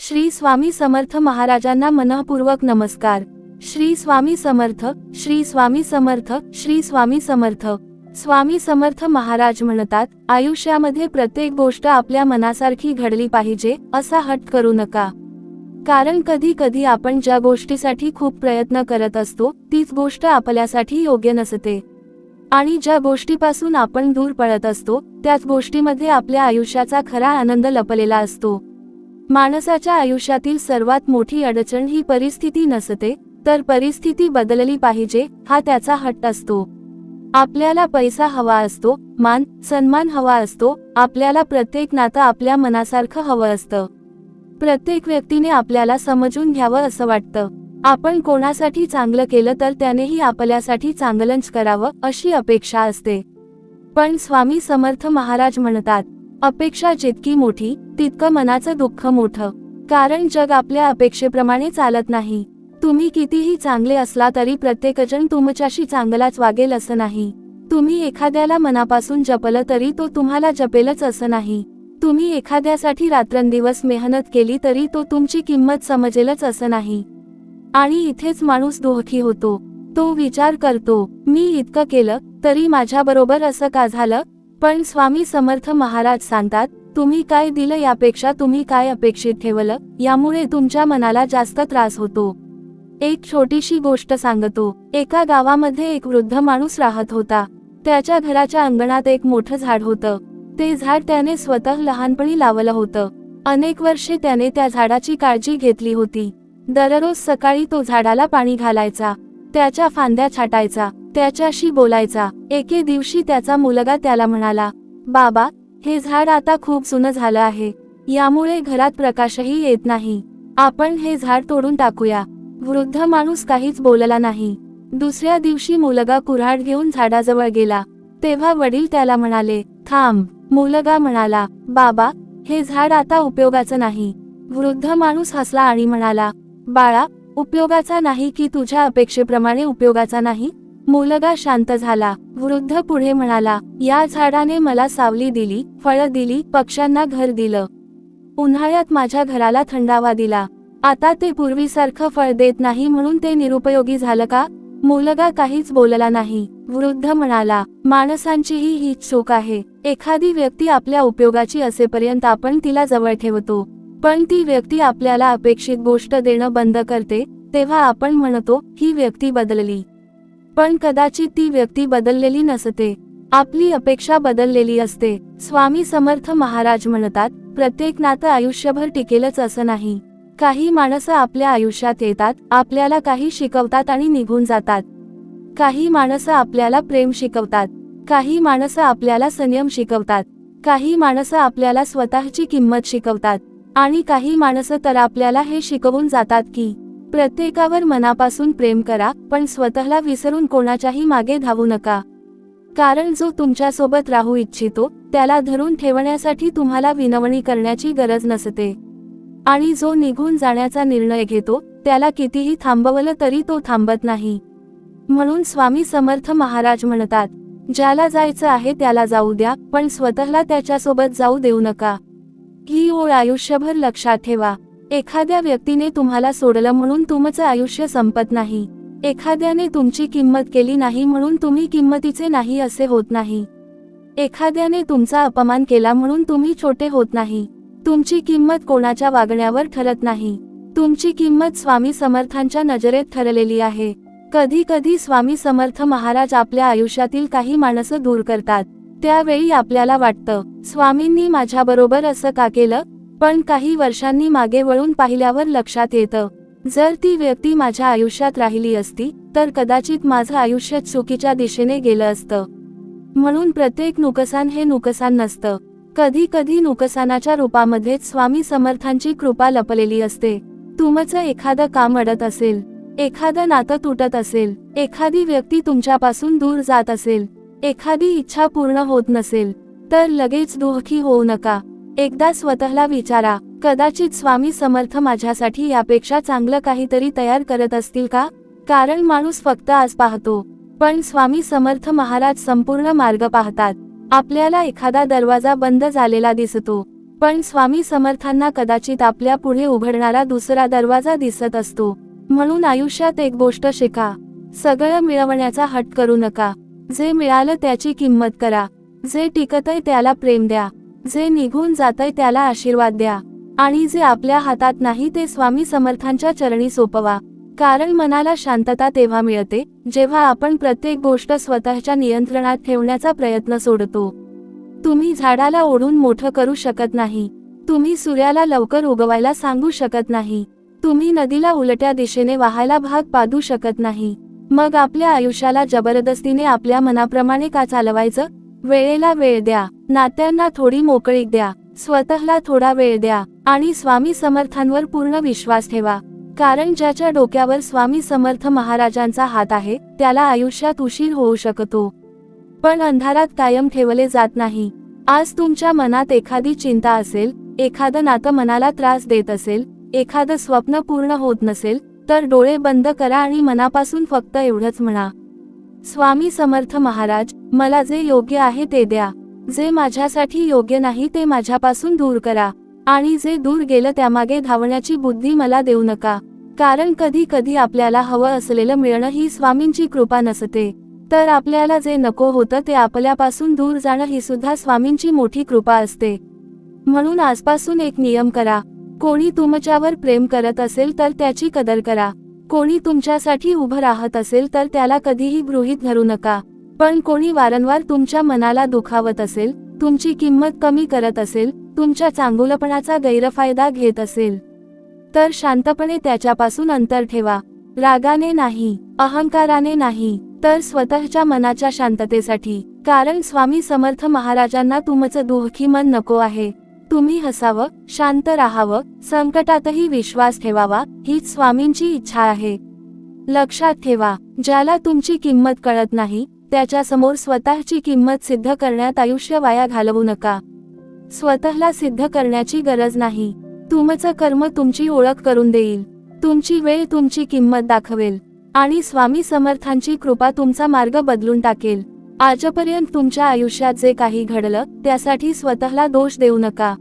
श्री स्वामी समर्थ महाराजांना मनःपूर्वक नमस्कार। श्री स्वामी समर्थ, श्री स्वामी समर्थ, श्री स्वामी समर्थ। स्वामी समर्थ महाराज म्हणतात, आयुष्यामध्ये प्रत्येक गोष्ट आपल्या मनासारखी घडली पाहिजे असा हट्ट करू नका। कारण कधी कधी आपण ज्या गोष्टीसाठी खूप प्रयत्न करत असतो तीच गोष्ट आपल्यासाठी योग्य नसते, आणि ज्या गोष्टीपासून आपण दूर पळत असतो त्याच गोष्टीमध्ये आपल्या आयुष्याचा खरा आनंद लपलेला असतो। माणसाच्या आयुष्यातील सर्वात मोठी अडचण ही परिस्थिती नसते, तर परिस्थिती बदलली पाहिजे हा त्याचा हट्ट असतो। आपल्याला पैसा हवा असतो, मान सन्मान हवा असतो, आपल्याला प्रत्येक नातं आपल्या मनासारखं हवं असतं। प्रत्येक व्यक्तीने आपल्याला समजून घ्यावं असं वाटतं। आपण कोणासाठी चांगलं केलं तर त्यानेही आपल्यासाठी चांगलंच करावं अशी अपेक्षा असते। पण स्वामी समर्थ महाराज म्हणतात, अपेक्षा जितकी मोठी तितकं मनाचं दुःख मोठं। कारण जग आपल्या अपेक्षेप्रमाणे चालत नाही। तुम्ही कितीही चांगले असला तरी प्रत्येकजण तुमच्याशी चांगलाच वागेल असं नाही। तुम्ही एखाद्याला मनापासून जपलं तरी तो तुम्हाला जपेलच असं नाही। तुम्ही एखाद्यासाठी रात्रंदिवस मेहनत केली तरी तो तुमची किंमत समजेलच असं नाही। आणि इथेच माणूस दुःखी होतो। तो विचार करतो, मी इतकं केलं तरी माझ्याबरोबर असं का झालं। पण स्वामी समर्थ महाराज सांगतात, तुम्ही काय दिलं यापेक्षा तुम्ही काय अपेक्षित ठेवलं यामुळे तुमच्या मनाला जास्त त्रास होतो। एक छोटीशी गोष्ट सांगतो। एका गावामध्ये एक वृद्ध माणूस राहत होता। त्याच्या घराच्या अंगणात एक मोठं झाड होतं। ते झाड त्याने स्वतः लहानपणी लावलं होतं। अनेक वर्षे त्याने त्या झाडाची काळजी घेतली होती। दररोज सकाळी तो झाडाला पाणी घालायचा, त्याच्या फांद्या छाटायचा, त्याच्याशी बोलायचा। एके दिवशी त्याचा मुलगा त्याला म्हणाला, बाबा, हे झाड आता खूप जुनं झालं आहे, यामुळे घरात प्रकाशही येत नाही, आपण हे झाड तोडून टाकूया। वृद्ध माणूस काहीच बोलला नाही। दुसऱ्या दिवशी मुलगा कुऱ्हाड घेऊन झाडाजवळ गेला, तेव्हा वडील त्याला म्हणाले, थांब। मुलगा म्हणाला, बाबा, हे झाड आता उपयोगाचं नाही। वृद्ध माणूस हसला आणि म्हणाला, बाळा, उपयोगाचा नाही की तुझ्या अपेक्षेप्रमाणे उपयोगाचा नाही। मुलगा शांत झाला। वृद्ध पुढे म्हणाला, या झाडाने मला सावली दिली, फळं दिली, पक्ष्यांना घर दिलं, उन्हाळ्यात माझ्या घराला थंडावा दिला। आता ते पूर्वीसारखं फळ देत नाही म्हणून ते निरुपयोगी झालं का। मुलगा काहीच बोलला नाही। वृद्ध म्हणाला, माणसांचीही हीच चूक आहे। एखादी व्यक्ती आपल्या उपयोगाची असेपर्यंत आपण तिला जवळ ठेवतो, पण ती व्यक्ती आपल्याला अपेक्षित गोष्ट देणं बंद करते तेव्हा आपण म्हणतो ही व्यक्ती बदलली, पण कदाचित ती व्यक्ती बदललेली नसते, आपली अपेक्षा बदललेली असते। स्वामी समर्थ महाराज म्हणतात, प्रत्येक नातं आयुष्यभर टिकेलच असं नाही। काही माणसं आपल्या आयुष्यात येतात, आपल्याला काही शिकवतात आणि निघून जातात। काही माणसं आपल्याला प्रेम शिकवतात, काही माणसं आपल्याला संयम शिकवतात, काही माणसं आपल्याला स्वतःची किंमत शिकवतात, आणि काही माणसं तर आपल्याला हे शिकवून जातात की प्रत्येकावर मनापासून प्रेम करा, पण स्वतःला विसरून कोणाच्याही मागे धावू नका। कारण जो तुमच्यासोबत राहू इच्छितो त्याला धरून ठेवण्यासाठी तुम्हाला विनवणी करण्याची गरज नसते, आणि जो निघून जाण्याचा निर्णय घेतो त्याला कितीही थांबवलं तरी तो थांबत नाही। म्हणून स्वामी समर्थ महाराज म्हणतात, ज्याला जायचं आहे त्याला जाऊ द्या, पण स्वतःला त्याच्यासोबत जाऊ देऊ नका। ही ओळ आयुष्यभर लक्षात ठेवा। एखाद्या व्यक्तीने तुम्हाला सोडलं म्हणून तुमचं आयुष्य संपत नाही। एखाद्याने तुमची किंमत केली नाही म्हणून तुम्ही किंमतीचे नाही असे होत नाही। एखाद्याने तुमचा अपमान केला म्हणून तुम्ही छोटे होत नाही। तुमची किंमत कोणाच्या वागण्यावर ठरत नाही, तुमची किंमत स्वामी समर्थांच्या नजरेत ठरलेली आहे। कधी कधी स्वामी समर्थ महाराज आपल्या आयुष्यातील काही माणसं दूर करतात, त्यावेळी आपल्याला वाटतं, स्वामींनी माझ्याबरोबर असं का केलं। पण काही वर्षांनी मागे वळून पाहिल्यावर लक्षात येतं, जर ती व्यक्ती माझ्या आयुष्यात राहिली असती तर कदाचित माझं आयुष्य चुकीच्या दिशेने गेलं असतं। म्हणून प्रत्येक नुकसान हे नुकसान नसतं, कधी कधी नुकसानाच्या रूपामध्येच स्वामी समर्थांची कृपा लपलेली असते। तुमचं एखादं काम अडत असेल, एखादं नातं तुटत असेल, एखादी व्यक्ती तुमच्यापासून दूर जात असेल, एखादी इच्छा पूर्ण होत नसेल, तर लगेच दुःखी होऊ नका। एकदा स्वतःला विचारा, कदाचित स्वामी समर्थ माझ्यासाठी यापेक्षा चांगलं काहीतरी तयार करत असतील का। कारण माणूस फक्त आज पाहतो, पण स्वामी समर्थ महाराज संपूर्ण मार्ग पाहतात। आपल्याला एखादा दरवाजा बंद झालेला दिसतो, पण स्वामी समर्थांना कदाचित आपल्या पुढे उघडणारा दुसरा दरवाजा दिसत असतो. म्हणून आयुष्यात एक गोष्ट शिका, सगळं मिळवण्याचा हट्ट करू नका. जे मिळालं त्याची किंमत करा. जे टिकतंय त्याला प्रेम द्या. जे निघून जातंय त्याला आशीर्वाद द्या. आणि जे आपल्या हातात नाही ते स्वामी समर्थांच्या चरणी सोपवा. कारण मनाला शांतता तेव्हा मिळते जेव्हा आपण प्रत्येक गोष्ट स्वतःच्या नियंत्रणात ठेवण्याचा प्रयत्न सोडतो. तुम्ही झाडाला ओढून मोठं करू शकत नाही. तुम्ही सूर्याला लवकर उगवायला सांगू शकत नाही. तुम्ही नदीला उलट्या दिशेने वाहायला भाग पाडू शकत नाही. मग आपल्या आयुष्याला जबरदस्तीने आपल्या मनाप्रमाणे का चालवायचं? वेळेला वेळ द्या. नात्यांना थोडी मोकळीक द्या. स्वतःला थोडा वेळ द्या. आणि स्वामी समर्थांवर पूर्ण विश्वास ठेवा. कारण ज्याच्या डोक्यावर स्वामी समर्थ महाराजांचा हात आहे त्याला आयुष्यात उशीर होऊ शकतो, पण अंधारात कायम ठेवले जात नाही. आज तुमच्या मनात एखादी चिंता असेल, एखादं नातं मनाला त्रास देत असेल, एखादं स्वप्न पूर्ण होत नसेल, तर डोळे बंद करा आणि मनापासून फक्त एवढंच म्हणा, स्वामी समर्थ महाराज, मला जे योग्य आहे ते द्या. जे माझ्यासाठी योग्य नाही ते माझ्यापासून दूर करा. आणि जे दूर गेलं त्यामागे धावण्याची बुद्धी मला देऊ नका. कारण कधी कधी आपल्याला हवं असलेलं मिळणं ही स्वामींची कृपा नसते, तर आपल्याला जे नको होतं ते आपल्यापासून दूर जाणं ही सुद्धा स्वामींची मोठी कृपा असते. म्हणून आजपासून एक नियम करा. कोणी तुमच्यावर प्रेम करत असेल तर त्याची कदर करा. कोणी तुमच्यासाठी उभं राहत असेल तर त्याला कधीही गृहीत धरू नका. पण कोणी वारंवार तुमच्या मनाला दुखावत असेल, तुमची किंमत कमी करत असेल, तुमच्या चांगुलपणाचा गैरफायदा घेत असेल, तर शांतपणे त्याच्यापासून अंतर ठेवा. रागाने नाही, अहंकाराने नाही, तर स्वतःच्या मनाच्या शांततेसाठी. कारण स्वामी समर्थ महाराजांना तुमचं दुःखी मन नको आहे. तुम्ही हसावं, शांत राहावं, संकटातही विश्वास ठेवावा, हीच स्वामींची इच्छा आहे. लक्षात ठेवा, ज्याला तुमची किंमत कळत नाही त्याच्यासमोर स्वतःची किंमत सिद्ध करण्यात आयुष्य वाया घालवू नका. स्वतःला सिद्ध करण्याची गरज नाही. तुमचं कर्म तुमची ओळख करून देईल. तुमची वेळ तुमची किंमत दाखवेल. आणि स्वामी समर्थांची कृपा तुमचा मार्ग बदलून टाकेल. आजपर्यंत तुमच्या आयुष्यात जे काही घडलं त्यासाठी स्वतःला दोष देऊ नका.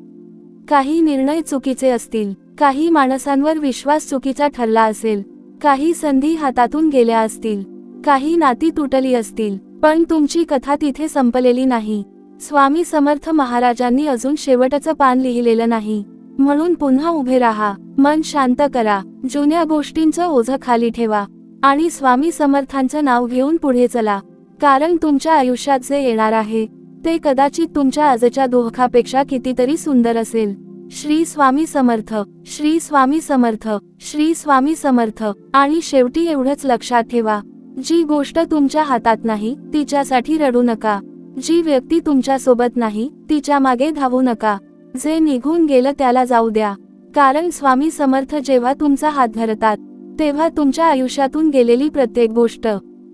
काही निर्णय चुकीचे असतील, काही माणसांवर विश्वास चुकीचा ठरला असेल, काही संधी हातातून गेल्या असतील, काही नाती तुटली असतील, पण तुमची कथा तिथे संपलेली नाही. स्वामी समर्थ महाराजांनी अजून शेवटचं पान लिहिलेलं नाही. म्हणून पुन्हा उभे राहा, मन शांत करा, जुन्या गोष्टींचं ओझं खाली ठेवा आणि स्वामी समर्थांचं नाव घेऊन पुढे चला. कारण तुमच्या आयुष्यात जे येणार आहे ते कदाचित तुमच्या आजच्या दुःखापेक्षा कितीतरी सुंदर असेल. श्री स्वामी समर्थ, श्री स्वामी समर्थ, श्री स्वामी समर्थ. आणि शेवटी एवढंच लक्षात ठेवा, जी गोष्ट तुमच्या हातात नाही तिच्यासाठी रडू नका. जी व्यक्ती तुमच्या सोबत नाही तिच्या मागे धावू नका. जे निघून गेलं त्याला जाऊ द्या. कारण स्वामी समर्थ जेव्हा तुमचा हात धरतात तेव्हा तुमच्या आयुष्यातून गेलेली प्रत्येक गोष्ट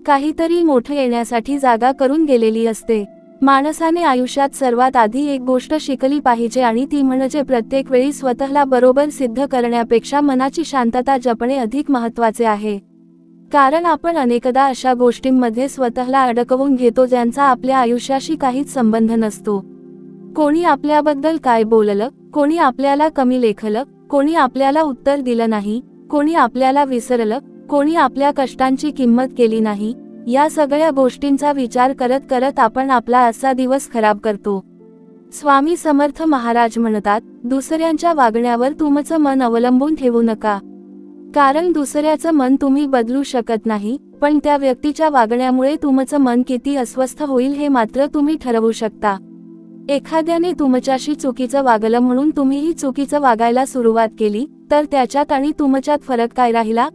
काहीतरी मोठं येण्यासाठी जागा करून गेलेली असते. माणसाने आयुष्यात सर्वात आधी एक गोष्ट शिकली पाहिजे आणि ती म्हणजे प्रत्येक वेळी स्वतःला बरोबर सिद्ध करण्यापेक्षा मनाची शांतता जपणे अधिक महत्त्वाचे आहे. कारण आपण अनेकदा अशा गोष्टींमध्ये स्वतःला अडकवून घेतो ज्यांचा आपल्या आयुष्याशी काहीच संबंध नसतो. कोणी आपल्याबद्दल काय बोललं, कोणी आपल्याला कमी लेखलं, कोणी आपल्याला उत्तर दिलं नाही, कोणी आपल्याला विसरलं, कोणी आपल्या कष्टांची किंमत केली नाही, या सगळ्या गोष्टींचा विचार करत करत आपण आपला आजचा दिवस खराब करतो. स्वामी समर्थ महाराज म्हणतात, दुसऱ्यांच्या वागण्यावर तुमचं मन अवलंबून ठेवू नका. कारण दुसऱ्याचं मन तुम्ही बदलू शकत नाही, पण त्या व्यक्तीच्या वागण्यामुळे तुमचं मन किती अस्वस्थ होईल हे मात्र तुम्ही ठरवू शकता. एखाद्याने तुमच्याशी चुकीचं वागलं म्हणून तुम्हीही चुकीचं वागायला सुरुवात केली तर त्याच्यात आणि तुमच्यात फरक काय राहिला?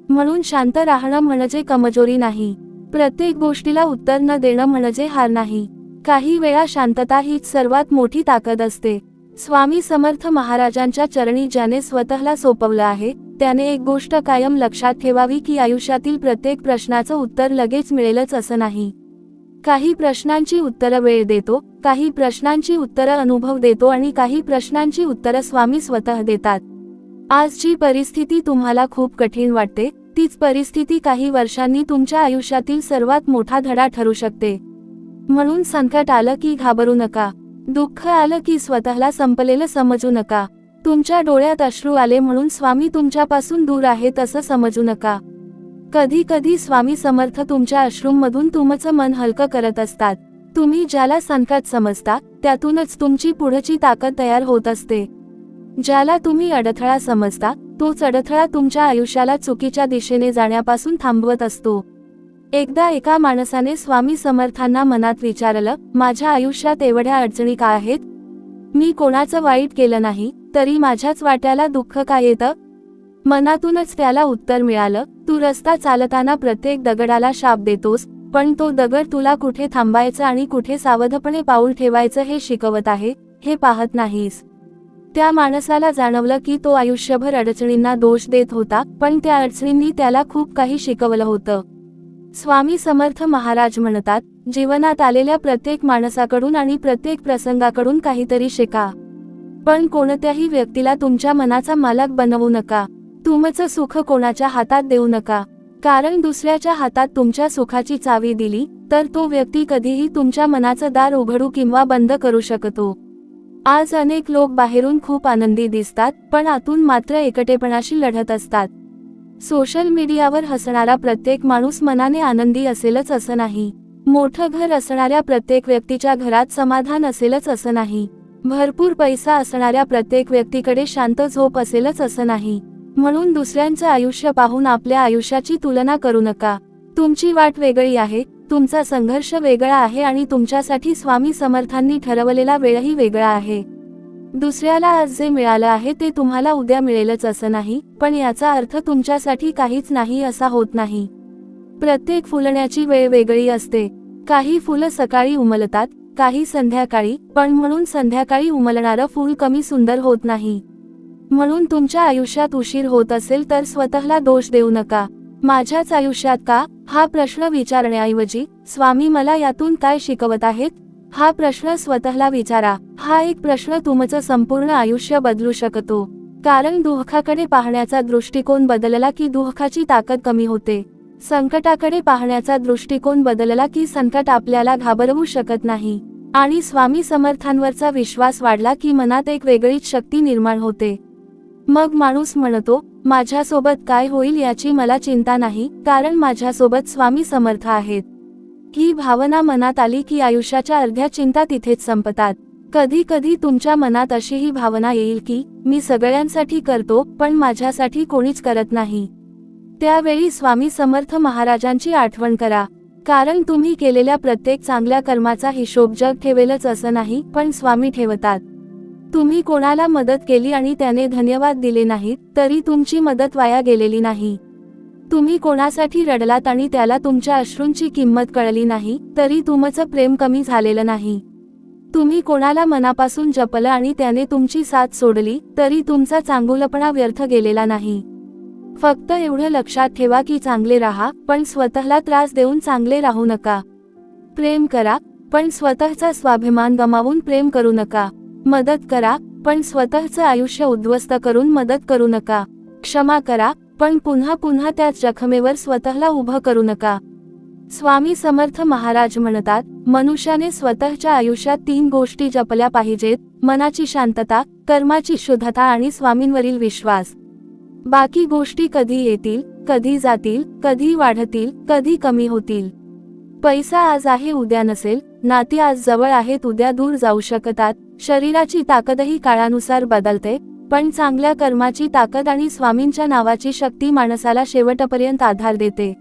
म्हणून शांत राहणं म्हणजे कमजोरी नाही. प्रत्येक गोष्टीला उत्तर न देणं म्हणजे हार नाही. काही वेळा शांतता हीच सर्वात मोठी ताकद असते. स्वामी समर्थ महाराजांच्या चरणी ज्याने स्वतःला सोपवलं आहे त्याने एक गोष्ट कायम लक्षात ठेवावी की आयुष्यातील प्रत्येक प्रश्नाचं उत्तर लगेच मिळेलच असं नाही. काही प्रश्नांची उत्तरं वेळ देतो, काही प्रश्नांची उत्तरं अनुभव देतो आणि काही प्रश्नांची उत्तरं स्वामी स्वतः देतात. आज जी परिस्थिती तुम्हाला खूप कठीण वाटते तीच परिस्थिती काही वर्षांनी तुमच्या आयुष्यातील सर्वात मोठा धडा ठरू शकते. म्हणून संकट आलं की घाबरू नका. दुःख आलं की स्वतःला संपलेलं समजू नका. तुमच्या डोळ्यात अश्रू आले म्हणून स्वामी तुमच्यापासून दूर आहेत असं समजू नका. कधी कधी स्वामी समर्थ तुमच्या अश्रूंमधून तुमचं मन हलकं करत असतात. तुम्ही ज्याला संकट समजता त्यातूनच तुमची पुढची ताकद तयार होत असते. ज्याला तुम्ही अडथळा समजता तोच अडथळा तुमच्या आयुष्याला चुकीच्या दिशेने जाण्यापासून थांबवत असतो. एकदा एका माणसाने स्वामी समर्थांना मनात विचारलं, माझ्या आयुष्यात एवढ्या अडचणी का आहेत? मी कोणाचं वाईट केलं नाही, तरी माझ्याच वाट्याला दुःख का येतं? मनातूनच त्याला उत्तर मिळालं, तू रस्ता चालताना प्रत्येक दगडाला शाप देतोस, पण तो दगड तुला कुठे थांबायचं आणि कुठे सावधपणे पाऊल ठेवायचं हे शिकवत आहे, हे पाहत नाहीस. त्या माणसाला जाणवलं की तो आयुष्यभर अडचणींना दोष देत होता, पण त्या अडचणींनी त्याला खूप काही शिकवलं होतं. स्वामी समर्थ महाराज म्हणतात, जीवनात आलेल्या प्रत्येक माणसाकडून आणि प्रत्येक प्रसंगाकडून काहीतरी शिका. पण कोणत्याही व्यक्तीला तुमच्या मनाचा मालक बनवू नका. तुमचं सुख कोणाच्या हातात देऊ नका. कारण दुसऱ्याच्या हातात तुमच्या सुखाची चावी दिली तर तो व्यक्ती कधीही तुमच्या मनाचं दार उघडू किंवा बंद करू शकतो. आज अनेक लोक बाहेरून खूप आनंदी दिसतात, पण आतून मात्र एकटेपणाशी लढत असतात. सोशल मीडियावर हसणारा प्रत्येक माणूस मनाने आनंदी असेलच असं नाही. मोठं घर असणाऱ्या प्रत्येक व्यक्तीच्या घरात समाधान असेलच असं नाही. भरपूर पैसा असणाऱ्या प्रत्येक व्यक्तीकडे शांत झोप असेलच असं नाही. म्हणून दुसऱ्यांचं आयुष्य पाहून आपल्या आयुष्याची तुलना करू नका. तुमची वाट वेगळी आहे, तुमचा संघर्ष वेगळा आहे आणि तुमच्यासाठी स्वामी समर्थांनी ठरवलेला वेळही वेगळा आहे. दुसऱ्याला आज जे मिळालं आहे ते तुम्हाला उद्या मिळेलच असं नाही, पण याचा अर्थ तुमच्यासाठी काहीच नाही असा होत नाही. प्रत्येक फुलण्याची वेळ वेगळी असते. काही फुलं सकाळी उमलतात, काही संध्याकाळी, पण म्हणून संध्याकाळी उमलणारं फूल कमी सुंदर होत नाही. म्हणून तुमच्या आयुष्यात उशीर होत असेल तर स्वतःला दोष देऊ नका. माझ्याच आयुष्यात का, हा प्रश्न विचारण्याऐवजी स्वामी मला यातून काय शिकवत आहेत, हा प्रश्न स्वतःला विचारा. हा एक प्रश्न तुमचं संपूर्ण आयुष्य बदलू शकतो. कारण दुःखाकडे पाहण्याचा दृष्टिकोन बदलला की दुःखाची ताकद कमी होते. संकटाकडे पाहण्याचा दृष्टिकोन बदलला की संकट आपल्याला घाबरवू शकत नाही. आणि स्वामी समर्थांवरचा विश्वास वाढला की मनात एक वेगळीच शक्ती निर्माण होते. मग माणूस म्हणतो, माझ्यासोबत काय होईल याची मला चिंता नाही, कारण माझ्यासोबत स्वामी समर्थ आहेत. ही भावना मनात आली की आयुष्याच्या अर्ध्या चिंता तिथेच संपतात. कधी कधी तुमच्या मनात अशी ही भावना येईल की मी सगळ्यांसाठी करतो पण माझ्यासाठी कोणीच करत नाही. त्यावेळी स्वामी समर्थ महाराजांची आठवण करा. कारण तुम्ही केलेल्या प्रत्येक चांगल्या कर्माचा हिशोब जग ठेवेलच असं नाही, पण स्वामी ठेवतात. तुम्ही कोणाला मदत केली आणि त्याने धन्यवाद दिले नाहीत तरी तुमची मदत वाया गेलेली नाही. तुम्ही कोणासाठी रडलात आणि त्याला तुमच्या अश्रूंची किंमत कळली नाही तरी तुमचं प्रेम कमी झालेलं नाही. तुम्ही कोणाला मनापासून जपलं आणि त्याने तुमची साथ सोडली तरी तुमचा चांगुलपणा व्यर्थ गेलेला नाही. फक्त एवढं लक्षात ठेवा की चांगले राहा, पण स्वतःला त्रास देऊन चांगले राहू नका. प्रेम करा, पण स्वतःचा स्वाभिमान गमावून प्रेम करू नका. मदत करा, पण स्वतःचं आयुष्य उद्ध्वस्त करून मदत करू नका. क्षमा करा, पण पुन्हा पुन्हा त्याच जखमेवर स्वतःला उभं करू नका. स्वामी समर्थ महाराज म्हणतात, मनुष्याने स्वतःच्या आयुष्यात 3 गोष्टी जपल्या पाहिजेत: मनाची शांतता, कर्माची शुद्धता आणि स्वामींवरील विश्वास. बाकी गोष्टी कधी येतील, कधी जातील, कधी वाढतील, कधी कमी होतील. पैसा आज आहे उद्या नसेल, नाती आज जवळ आहेत उद्या दूर जाऊ शकतात, शरीराची ताकदही काळानुसार बदलते, पण चांगल्या कर्माची ताकद आणि स्वामींच्या नावाची शक्ती माणसाला शेवटपर्यंत आधार देते.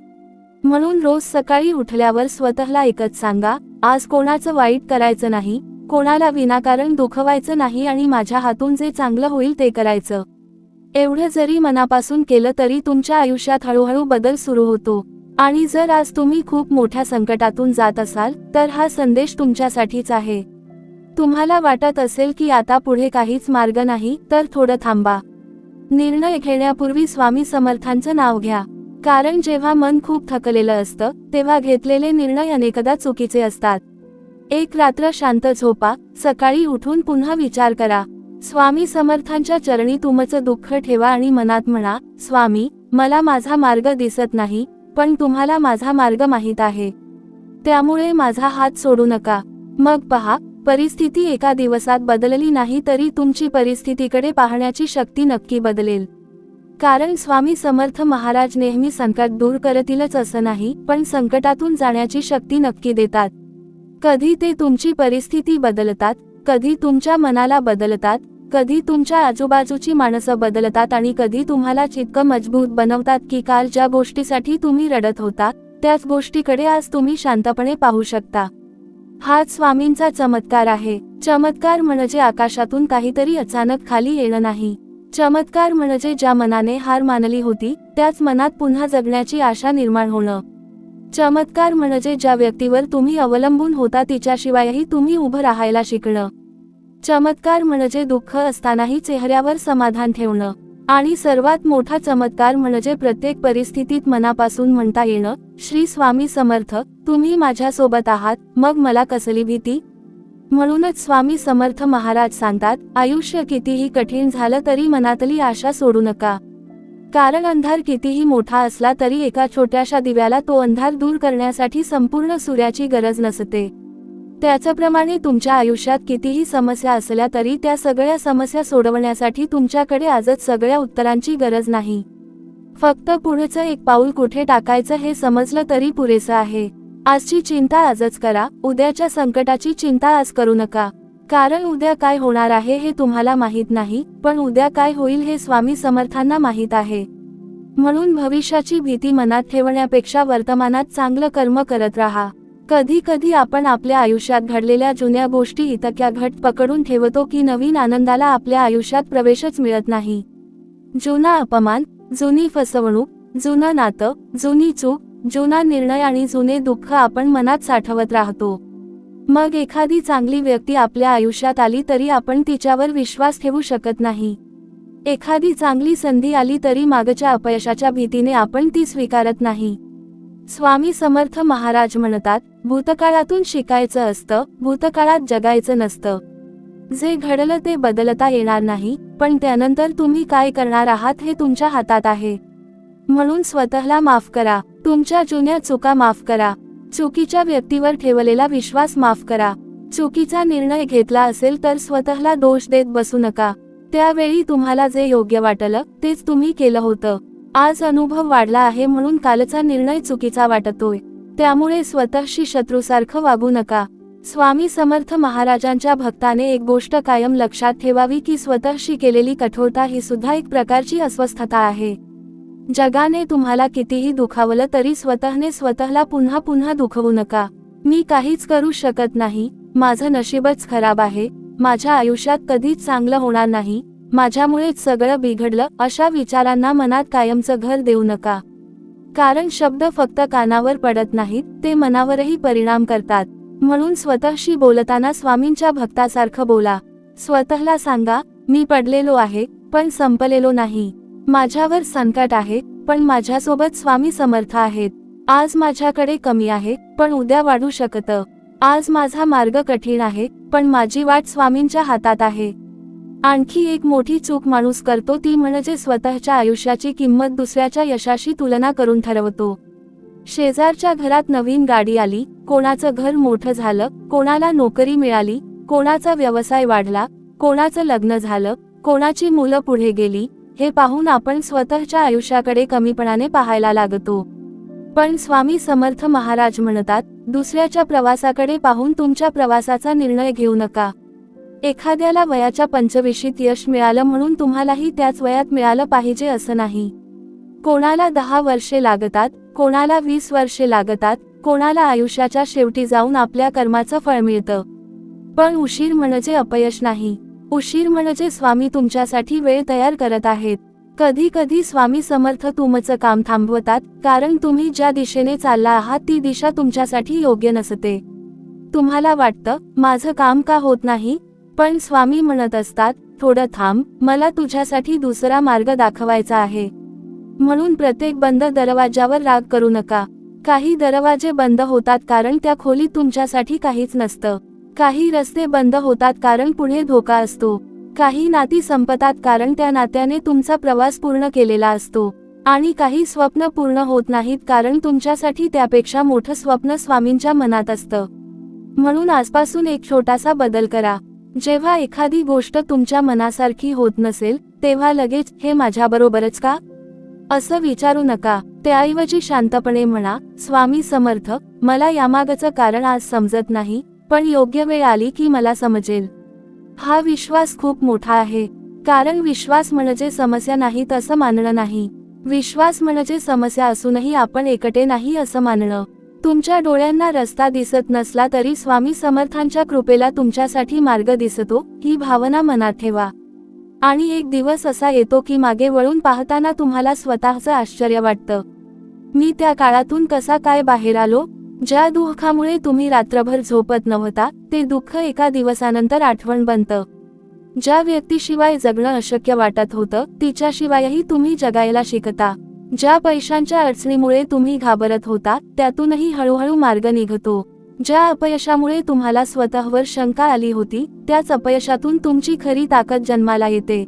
म्हणून रोज सकाळी उठल्यावर स्वतःला एकच सांगा, आज कोणाचं वाईट करायचं नाही, कोणाला विनाकारण दुखवायचं नाही आणि माझ्या हातून जे चांगलं होईल ते करायचं. एवढं जरी मनापासून केलं तरी तुमच्या आयुष्यात हळूहळू बदल सुरू होतो. आणि जर आज तुम्ही खूप मोठ्या संकटातून जात असाल तर हा संदेश तुमच्यासाठीच आहे. तुम्हाला वाटत असेल की आता पुढे काहीच मार्ग नाही, तर थोडं थांबा. निर्णय घेण्यापूर्वी स्वामी समर्थांचं नाव घ्या. कारण जेव्हा मन खूप थकलेलं असतं तेव्हा घेतलेले निर्णय अनेकदा चुकीचे असतात. एक रात्र शांत झोपा, सकाळी उठून पुन्हा विचार करा. स्वामी समर्थांच्या चरणी तुमचं दुःख ठेवा आणि मनात म्हणा, स्वामी, मला माझा मार्ग दिसत नाही, पण तुम्हाला माझा मार्ग माहीत आहे, त्यामुळे माझा हात सोडू नका. मग पहा, परिस्थिती एका दिवसात बदलली नाही तरी तुमची परिस्थितीकडे पाहण्याची शक्ती नक्की बदलेल. कारण स्वामी समर्थ महाराज नेहमी संकट दूर करतीलच असं नाही, पण संकटातून जाण्याची शक्ती नक्की देतात. कधी ते तुमची परिस्थिती बदलतात, कधी तुमच्या मनाला बदलतात, कधी तुमच्या आजूबाजूची माणसं बदलतात आणि कधी तुम्हाला इतकं मजबूत बनवतात की काल ज्या गोष्टीसाठी तुम्ही रडत होता त्याच गोष्टीकडे आज तुम्ही शांतपणे पाहू शकता. हाच स्वामींचा चमत्कार आहे. चमत्कार म्हणजे आकाशातून काहीतरी अचानक खाली येणं नाही. चमत्कार म्हणजे ज्या मनाने हार मानली होती त्याच मनात पुन्हा जगण्याची आशा निर्माण होणं. चमत्कार म्हणजे ज्या व्यक्तीवर तुम्ही अवलंबून होता तिच्याशिवायही तुम्ही उभं राहायला शिकणं. चमत्कार म्हणजे दुःख असतानाही चेहऱ्यावर समाधान ठेवणं. आणि सर्वात मोठा चमत्कार म्हणजे प्रत्येक परिस्थितीत मनापासून म्हणता येणं, श्री स्वामी समर्थ, तुम्ही माझ्यासोबत आहात, मग मला कसली भीती. म्हणूनच स्वामी समर्थ महाराज सांगतात, आयुष्य कितीही कठीण झालं तरी मनातली आशा सोडू नका. कारण अंधार कितीही मोठा असला तरी एका छोट्याशा दिव्याला तो अंधार दूर करण्यासाठी संपूर्ण सूर्याची गरज नसते. त्याचप्रमाणे तुमच्या आयुष्यात कितीही समस्या असल्या तरी त्या सगळ्या समस्या सोडवण्यासाठी तुमच्याकडे आजच सगळ्या उत्तरांची गरज नाही. फक्त पुढचं एक पाऊल कुठे टाकायचं हे समजलं तरी पुरेसं आहे. आजची चिंता आजच करा, उद्याच्या संकटाची चिंता आज करू नका. कारण उद्या काय होणार आहे हे तुम्हाला माहीत नाही, पण उद्या काय होईल हे स्वामी समर्थांना माहीत आहे. म्हणून भविष्याची भीती मनात ठेवण्यापेक्षा वर्तमानात चांगलं कर्म करत राहा. कधी कधी आपण आपल्या आयुष्यात घडलेल्या जुन्या गोष्टी इतक्या घट्ट पकडून ठेवतो की नवीन आनंदाला आपल्या आयुष्यात प्रवेशच मिळत नाही. जुना अपमान, जुनी फसवणूक, जुनं नातं, जुनी चूक, जुना निर्णय आणि जुने दुःख आपण मनात साठवत राहतो. मग एखादी चांगली व्यक्ती आपल्या आयुष्यात आली तरी आपण तिच्यावर विश्वास ठेवू शकत नाही. एखादी चांगली संधी आली तरी मागच्या अपयशाच्या भीतीने आपण ती स्वीकारत नाही. स्वामी समर्थ महाराज म्हणतात, भूतकाळातून शिकायचं असतं, भूतकाळात जगायचं नसतं. जे घडलं ते बदलता येणार नाही, पण त्यानंतर तुम्ही काय करणार आहात हे तुमच्या हातात आहे. म्हणून स्वतःला माफ करा. तुमच्या जुन्या चुका माफ करा. चुकीच्या व्यक्तीवर ठेवलेला विश्वास माफ करा. चुकीचा निर्णय घेतला असेल तर स्वतःला दोष देत बसू नका. त्यावेळी तुम्हाला जे योग्य वाटलं तेच तुम्ही केलं होतं. आज अनुभव वाढला आहे म्हणून कालचा निर्णय चुकीचा वाटतोय, त्यामुळे स्वतःशी शत्रूसारखं वागू नका. स्वामी समर्थ महाराजांच्या भक्ताने एक गोष्ट कायम लक्षात ठेवावी की स्वतःशी केलेली कठोरता ही सुद्धा एक प्रकारची अस्वस्थता आहे. जगाने तुम्हाला कितीही दुखावलं तरी स्वतःने स्वतःला पुन्हा पुन्हा दुखवू नका. मी काहीच करू शकत नाही, माझं नशीबच खराब आहे, माझ्या आयुष्यात कधीच चांगलं होणार नाही, माझ्यामुळेच सगळं बिघडलं, अशा विचारांना मनात कायमचं घर देऊ नका. कारण शब्द फक्त कानावर पडत नाहीत, ते मनावरही परिणाम करतात. म्हणून स्वतःशी बोलताना स्वामींच्या भक्तासारखं बोला. स्वतःला सांगा, मी पडलेलो आहे पण संपलेलो नाही. माझ्यावर संकट आहे पण माझ्यासोबत स्वामी समर्थ आहेत. आज माझ्याकडे कमी आहे पण उद्या वाढू शकतं. आज माझा मार्ग कठीण आहे पण माझी वाट स्वामींच्या हातात आहे. आणखी एक मोठी चूक माणूस करतो ती म्हणजे स्वतःच्या आयुष्याची किंमत दुसऱ्याच्या यशाशी तुलना करून ठरवतो. शेजारच्या घरात नवीन गाडी आली, कोणाचं घर मोठं झालं, कोणाला नोकरी मिळाली, कोणाचा व्यवसाय वाढला, कोणाचं लग्न झालं, कोणाची मुलं पुढे गेली, हे पाहून आपण स्वतःच्या आयुष्याकडे कमीपणाने पाहायला लागतो. पण स्वामी समर्थ महाराज म्हणतात, दुसऱ्याच्या प्रवासाकडे पाहून तुमच्या प्रवासाचा निर्णय घेऊ नका. एखाद्याला वयाच्या 25शीत यश मिळालं म्हणून तुम्हालाही त्याच वयात मिळालं पाहिजे असं नाही. कोणाला 10 वर्षे लागतात, कोणाला 20 वर्षे लागतात, कोणाला आयुष्याच्या शेवटी जाऊन आपल्या कर्माचं फळ मिळतं. पण उशीर म्हणजे अपयश नाही. उशीर म्हणजे स्वामी तुमच्यासाठी वेळ तयार करत आहेत. कधी कधी स्वामी समर्थ तुमचं काम थांबवतात कारण तुम्ही ज्या दिशेने चालला आहात ती दिशा तुमच्यासाठी योग्य नसते. तुम्हाला वाटतं, माझं काम का होत नाही, पण स्वामी म्हणत असतात, थोडं थांब, मला तुझ्यासाठी दुसरा मार्ग दाखवायचा आहे. म्हणून प्रत्येक बंद दरवाजावर राग करू नका. काही दरवाजे बंद होतात कारण त्या खोलीत तुमच्यासाठी काहीच नसतं. काही रस्ते बंद होतात कारण पुढे धोका असतो. काही नाती संपतात कारण त्या नात्याने तुमचा प्रवास पूर्ण केलेला असतो. आणि काही स्वप्न पूर्ण होत नाहीत कारण तुमच्यासाठी त्यापेक्षा मोठं स्वप्न स्वामींच्या मनात असतं. म्हणून आजपासून एक छोटासा बदल करा. जेव्हा एखादी गोष्ट तुमच्या मनासारखी होत नसेल तेव्हा लगेच हे माझ्याबरोबरच का असं विचारू नका. त्याऐवजी शांतपणे म्हणा, स्वामी समर्थ, मला यामागचं कारण आज समजत नाही, पण योग्य वेळ आली की मला समजेल. हा विश्वास खूप मोठा आहे. कारण विश्वास म्हणजे समस्या नाहीत असं मानणं नाही. विश्वास म्हणजे समस्या असूनही आपण एकटे नाही असं मानणं. तुमच्या डोळ्यांना रस्ता दिसत नसला तरी स्वामी समर्थांच्या कृपेला तुमच्यासाठी मार्ग दिसतो, ही भावना मनात ठेवा. आणि एक दिवस असा येतो की मागे वळून पाहताना तुम्हाला स्वतःचं आश्चर्य वाटतं, मी त्या काळातून कसा काय बाहेर आलो. ज्या दुःखामुळे तुम्ही रात्रभर झोपत नव्हता ते दुःख एका दिवसानंतर आठवण बनतं. ज्या व्यक्तीशिवाय जगणं अशक्य वाटत होतं तिच्याशिवायही तुम्ही जगायला शिकता. ज्या पैशांच्या अडचणीमुळे तुम्ही घाबरत होता त्यातूनही हळूहळू मार्ग निघतो. ज्या अपयशामुळे तुम्हाला स्वतःवर शंका आली होती त्याच अपयशातून तुमची खरी ताकद जन्माला येते.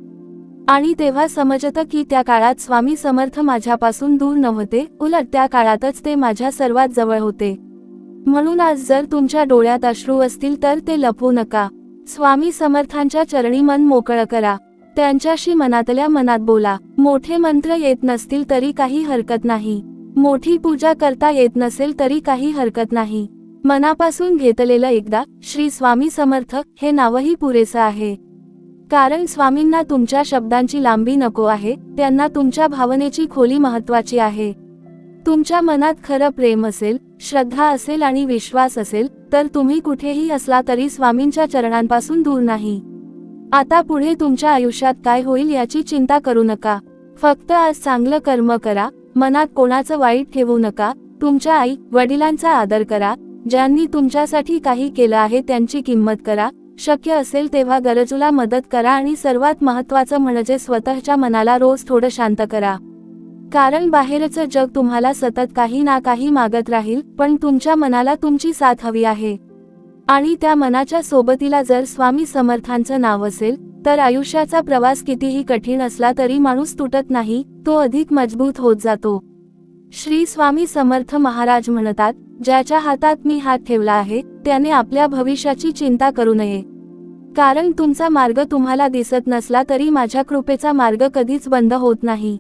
आणि तेव्हा समजतं की त्या काळात स्वामी समर्थ माझ्यापासून दूर नव्हते, उलट त्या काळातच ते माझ्या सर्वात जवळ होते. म्हणून आज जर तुमच्या डोळ्यात अश्रू असतील तर ते लपवू नका. स्वामी समर्थांच्या चरणी मन मोकळं करा. त्यांच्याशी मनातल्या मनात बोला. मोठे मंत्र येत नसतील तरी काही हरकत नाही. मोठी पूजा करता येत नसेल तरी काही हरकत नाही. मनापासून घेतलेलं एकदा श्री स्वामी समर्थ हे नावही पुरेसं आहे. कारण स्वामींना तुमच्या शब्दांची लांबी नको आहे, त्यांना तुमच्या भावनेची खोली महत्वाची आहे. तुमच्या मनात खरं प्रेम असेल, श्रद्धा असेल आणि विश्वास असेल तर तुम्ही कुठेही असला तरी स्वामींच्या चरणांपासून दूर नाही. आता पुढे तुमच्या आयुष्यात काय होईल याची चिंता करू नका. फक्त आज चांगलं कर्म करा. मनात कोणाचं वाईट ठेवू नका. तुमच्या आई वडिलांचा आदर करा. ज्यांनी तुमच्यासाठी काही केलं आहे त्यांची किंमत करा. शक्य असेल तेव्हा गरजूला मदत करा आणि सर्वात महत्त्वाचं म्हणजे स्वतःच्या मनाला रोज थोडं शांत करा. कारण बाहेरचं जग तुम्हाला सतत काही ना काही मागत राहील, पण तुमच्या मनाला तुमची साथ हवी आहे. आणि त्या मनाच्या सोबतीला जर स्वामी समर्थांचं नाव असेल तर आयुष्याचा प्रवास कितीही कठीण असला तरी माणूस तुटत नाही, तो अधिक मजबूत होत जातो. श्री स्वामी समर्थ महाराज म्हणतात, ज्याच्या हातात मी हात ठेवला आहे त्याने आपल्या भविष्याची चिंता करू नये. कारण तुमचा मार्ग तुम्हाला दिसत नसला तरी माझ्या कृपेचा मार्ग कधीच बंद होत नाही.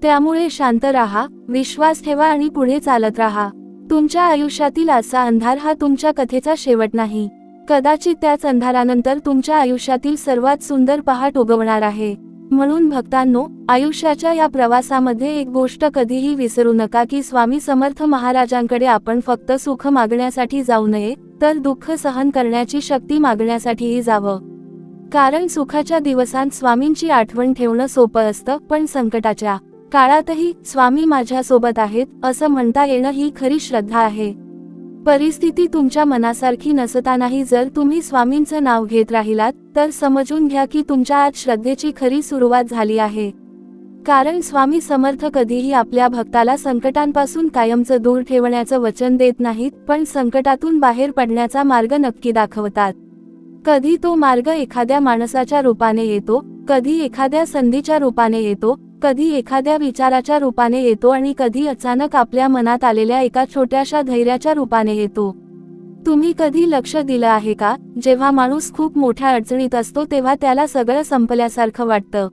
त्यामुळे शांत राहा, विश्वास ठेवा आणि पुढे चालत राहा. तुमच्या आयुष्यातील असा अंधार हा तुमच्या कथेचा शेवट नाही. कदाचित त्याच अंधारानंतर तुमच्या आयुष्यातील सर्वात सुंदर पहाट उगवणार आहे. म्हणून भक्तांनो, आयुष्याच्या या प्रवासामध्ये एक गोष्ट कधीही विसरू नका की स्वामी समर्थ महाराजांकडे आपण फक्त सुख मागण्यासाठी जाऊ नये, तर दुःख सहन करण्याची शक्ती मागण्यासाठीही जावं. कारण सुखाच्या दिवसांत स्वामींची आठवण ठेवणं सोपं असतं, पण संकटाच्या काळातही स्वामी माझ्यासोबत आहेत असं म्हणता येणं ही खरी श्रद्धा आहे. परिस्थिती तुमच्या मनासारखी नसतानाही जर तुम्ही स्वामींचं नाव घेत राहिलात तर समजून घ्या की तुमच्या आत श्रद्धेची खरी सुरुवात झाली आहे. कारण स्वामी समर्थ कधीही आपल्या भक्ताला संकटांपासून कायमचं दूर ठेवण्याचं वचन देत नाहीत, पण संकटातून बाहेर पडण्याचा मार्ग नक्की दाखवतात. कधी तो मार्ग एखाद्या माणसाच्या रूपाने येतो, कधी एखाद्या संधीच्या रूपाने येतो, कधी एखाद्या विचाराच्या रूपाने येतो आणि कधी अचानक आपल्या मनात आलेल्या एका छोट्याशा धैर्याच्या रूपाने येतो. तुम्ही कधी लक्ष दिलं आहे का, जेव्हा माणूस खूप मोठ्या अडचणीत असतो तेव्हा त्याला सगळं संपल्यासारखं वाटतं,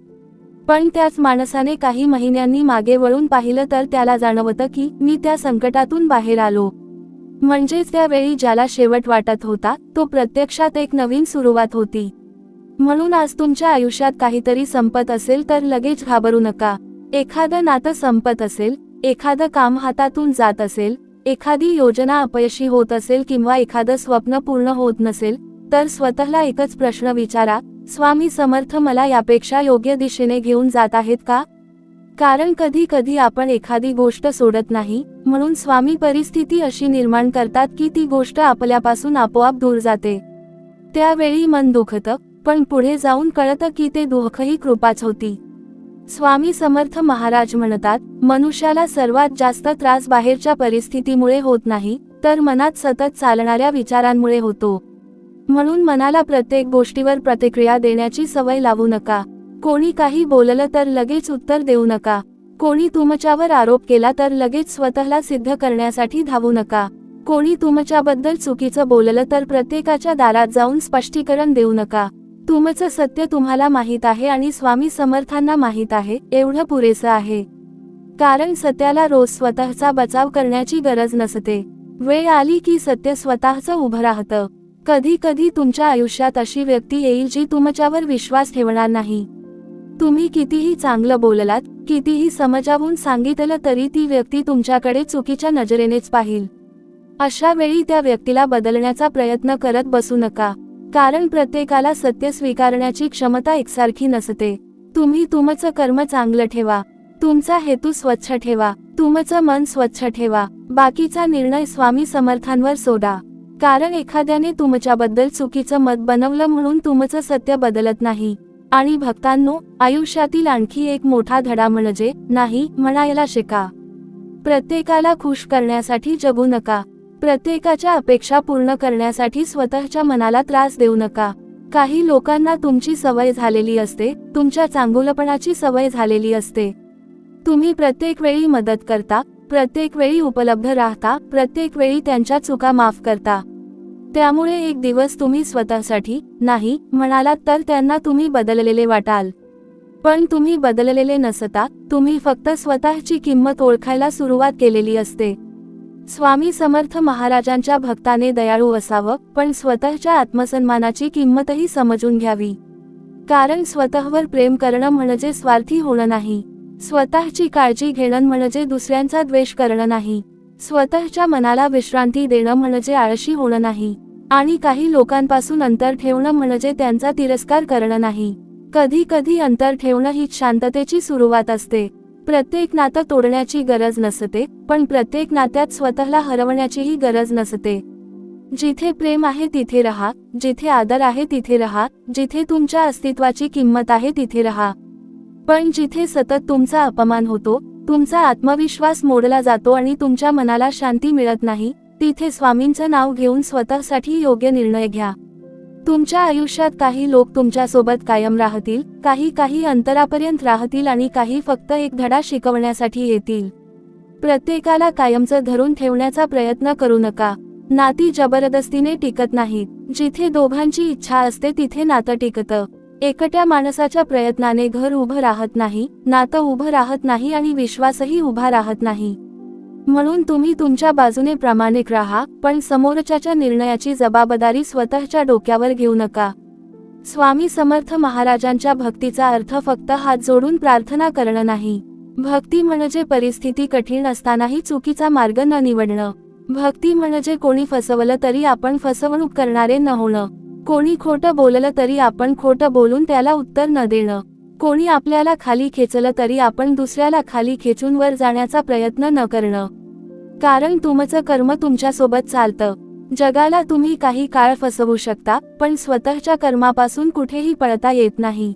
पण त्याच माणसाने काही महिन्यांनी मागे वळून पाहिलं तर त्याला जाणवतं की मी त्या संकटातून बाहेर आलो. म्हणजेच त्यावेळी ज्याला शेवट वाटत होता तो प्रत्यक्षात एक नवीन सुरुवात होती. म्हणून आज तुमच्या आयुष्यात काहीतरी संपत असेल तर लगेच घाबरू नका. एखादं नातं संपत असेल, एखादं काम हातातून जात असेल, एखादी योजना अपयशी होत असेल किंवा एखादं स्वप्न पूर्ण होत नसेल तर स्वतःला एकच प्रश्न विचारा, स्वामी समर्थ मला यापेक्षा योग्य दिशेने घेऊन जात आहेत का? कारण कधी कधी आपण एखादी गोष्ट सोडत नाही, म्हणून स्वामी परिस्थिती अशी निर्माण करतात की ती गोष्ट आपल्यापासून आपोआप दूर जाते. त्यावेळी मन दुखतं, पण पुढे जाऊन कळतं की ते दुःखही कृपाच होती. स्वामी समर्थ महाराज म्हणतात, मनुष्याला सर्वात जास्त त्रास बाहेरच्या परिस्थितीमुळे होत नाही, तर मनात सतत चालणाऱ्या विचारांमुळे होतो. म्हणून मनाला प्रत्येक गोष्टीवर प्रतिक्रिया देण्याची सवय लावू नका. कोणी काही बोललं तर लगेच उत्तर देऊ नका. कोणी तुमच्यावर आरोप केला तर लगेच स्वतःला सिद्ध करण्यासाठी धावू नका. कोणी तुमच्याबद्दल चुकीचं बोललं तर प्रत्येकाच्या दारात जाऊन स्पष्टीकरण देऊ नका. तुमचं सत्य तुम्हाला माहीत आहे आणि स्वामी समर्थांना माहीत आहे, एवढं पुरेसं आहे. कारण सत्याला रोज स्वतःचा बचाव करण्याची गरज नसते. वेळ आली की सत्य स्वतःचं उभं राहतं. कधी कधी तुमच्या आयुष्यात अशी व्यक्ती येईल जी तुमच्यावर विश्वास ठेवणार नाही. तुम्ही कितीही चांगलं बोललात, कितीही समजावून सांगितलं तरी ती व्यक्ती तुमच्याकडे चुकीच्या नजरेनेच पाहिल. अशा वेळी त्या व्यक्तीला बदलण्याचा प्रयत्न करत बसू नका. कारण प्रत्येकाला सत्य स्वीकारण्याची क्षमता एकसारखी नसते. तुम्ही तुमचं कर्म चांगलं ठेवा, तुमचा हेतू स्वच्छ ठेवा, तुमचं मन स्वच्छ ठेवा. बाकीचा निर्णय स्वामी समर्थांवर सोडा. कारण एखाद्याने तुमच्याबद्दल चुकीचं मत बनवलं म्हणून तुमचं सत्य बदलत नाही. आणि भक्तांनो, आयुष्यातील आणखी एक मोठा धडा म्हणजे नाही म्हणायला शिका. प्रत्येकाला खुश करण्यासाठी जगू नका. प्रत्येकाच्या अपेक्षा पूर्ण करण्यासाठी स्वतःच्या मनाला त्रास देऊ नका. काही लोकांना तुमची सवय झालेली असते, तुमच्या चांगुलपणाची सवय झालेली असते. तुम्ही प्रत्येक वेळी मदत करता, प्रत्येक वेळी उपलब्ध राहता, प्रत्येक वेळी त्यांच्या चुका माफ करता. त्यामुळे एक दिवस तुम्ही स्वतःसाठी नाही म्हणालात तर त्यांना तुम्ही बदललेले वाटाल. पण तुम्ही बदललेले नसता, तुम्ही फक्त स्वतःची किंमत ओळखायला सुरुवात केलेली असते. स्वामी समर्थ महाराजांच्या भक्ताने दयाळू असावं, पण स्वतःच्या आत्मसन्मानाची किंमतही समजून घ्यावी. कारण स्वतःवर प्रेम करणं म्हणजे स्वार्थी होणं नाही. स्वतःची काळजी घेणं म्हणजे दुसऱ्यांचा द्वेष करणं नाही. स्वतःच्या मनाला विश्रांती देणं म्हणजे आळशी होणं नाही. आणि काही लोकांपासून अंतर ठेवणं म्हणजे त्यांचा तिरस्कार करणं नाही. कधी कधी अंतर ठेवणं हीच शांततेची सुरुवात असते. प्रत्येक नातं तोडण्याची गरज नसते, पण प्रत्येक नात्यात स्वतःला हरवण्याचीही गरज नसते. जिथे प्रेम आहे तिथे रहा, जिथे आदर आहे तिथे रहा, जिथे तुमच्या अस्तित्वाची किंमत आहे तिथे रहा. पण जिथे सतत तुमचा अपमान होतो, तुमचा आत्मविश्वास मोडला जातो आणि तुमच्या मनाला शांती मिळत नाही, तिथे स्वामींचं नाव घेऊन स्वतःसाठी योग्य निर्णय घ्या. तुमच्या आयुष्यात काही लोक तुमच्यासोबत कायम राहतील, काही अंतरापर्यंत राहतील आणि काही फक्त एक धडा शिकवण्यासाठी येतील. प्रत्येकाला कायमचं धरून ठेवण्याचा प्रयत्न करू नका. नाती जबरदस्तीने टिकत नाहीत. जिथे दोघांची इच्छा असते तिथे नातं टिकतं. एकट्या माणसाच्या प्रयत्नाने घर उभं राहत नाही, नातं उभं राहत नाही आणि विश्वासही उभा राहत नाही. म्हणून तुम्ही तुमच्या बाजूने प्रामाणिक राहा, पण समोरच्याच्या निर्णयाची जबाबदारी स्वतःच्या डोक्यावर घेऊ नका. स्वामी समर्थ महाराजांच्या भक्तीचा अर्थ फक्त हात जोडून प्रार्थना करणं नाही. भक्ती म्हणजे परिस्थिती कठीण असतानाही चुकीचा मार्ग न निवडणं. भक्ती म्हणजे कोणी फसवलं तरी आपण फसवणूक करणारे न होणं. कोणी खोटं बोललं तरी आपण खोटं बोलून त्याला उत्तर न देणं. कोणी आपल्याला खाली खेचलं तरी आपण दुसऱ्याला खाली खेचून वर जाण्याचा प्रयत्न न करणं. कारण तुमचं कर्म तुमच्यासोबत चालतं. जगाला तुम्ही काही काळ फसवू शकता, पण स्वतःच्या कर्मापासून कुठेही पळता येत नाही.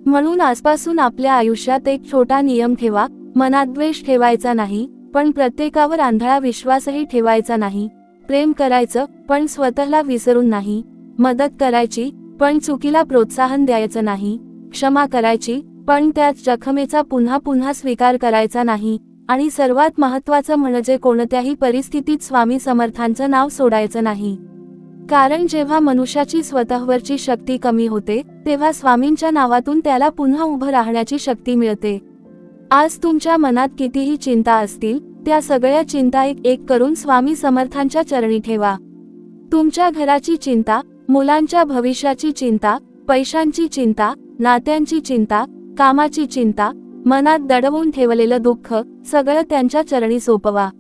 म्हणून आजपासून आपल्या आयुष्यात एक छोटा नियम ठेवा. मनात द्वेष ठेवायचा नाही, पण प्रत्येकावर आंधळा विश्वासही ठेवायचा नाही. प्रेम करायचं, पण स्वतःला विसरून नाही. मदत करायची, पण चुकीला प्रोत्साहन द्यायचं नाही. क्षमा करायची, पण त्याच जखमेचा पुन्हा पुन्हा स्वीकार करायचा नाही. आणि सर्वात महत्त्वाचं म्हणजे कोणत्याही परिस्थितीत स्वामी समर्थांचं नाव सोडायचं नाही. कारण जेव्हा मनुष्याची स्वतःवरची शक्ती कमी होते, तेव्हा स्वामींच्या नावातून त्याला पुन्हा उभं राहण्याची शक्ती मिळते. आज तुमच्या मनात कितीही चिंता असतील, त्या सगळ्या चिंता एक करून स्वामी समर्थांच्या चरणी ठेवा. तुमच्या घराची चिंता, मुलांच्या भविष्याची चिंता, पैशांची चिंता, नात्यांची चिंता, कामाची चिंता, मनात दडवून ठेवलेलं दुःख सगळं त्यांच्या चरणी सोपवा.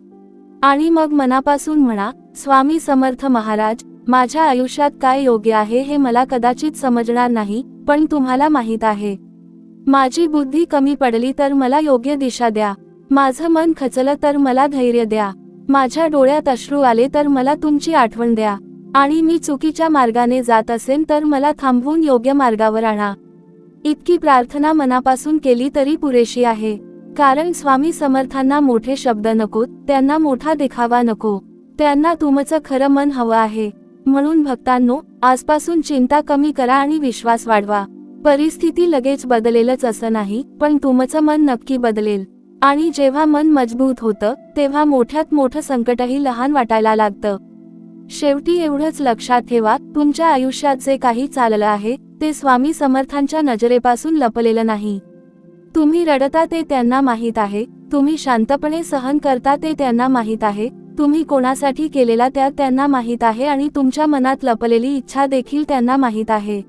आणि मग मनापासून म्हणा, स्वामी समर्थ महाराज, माझ्या आयुष्यात काय योग्य आहे हे मला कदाचित समजणार नाही, पण तुम्हाला माहीत आहे. माझी बुद्धी कमी पडली तर मला योग्य दिशा द्या. माझं मन खचलं तर मला धैर्य द्या. माझ्या डोळ्यात अश्रू आले तर मला तुमची आठवण द्या. आणि मी चुकीच्या मार्गाने जात असेन तर मला थांबवून योग्य मार्गावर आणा. इतकी प्रार्थना मनापासून केली तरी पुरेशी आहे. कारण स्वामी समर्थांना मोठे शब्द नकोत, त्यांना मोठा दिखावा नको. त्यांना तुमचं खरं मन हवं आहे. म्हणून भक्तांनो, आजपासून चिंता कमी करा आणि विश्वास वाढवा. परिस्थिती लगेच बदलेलच असं नाही, पण तुमचं मन नक्की बदलेल. आणि जेव्हा मन मजबूत होतं तेव्हा मोठ्यात मोठं संकटही लहान वाटायला लागतं. शेवटी एवढंच लक्षात ठेवा, तुमच्या आयुष्यात जे काही चाललं आहे ते स्वामी समर्थांच्या नजरेपासून लपलेलं नाही. तुम्ही रडता ते त्यांना माहीत आहे, तुम्ही शांतपणे सहन करता ते त्यांना माहीत आहे, तुम्ही कोणासाठी केलेला त्याग त्यांना माहीत आहे आणि तुमच्या मनात लपलेली इच्छा देखील त्यांना माहीत आहे.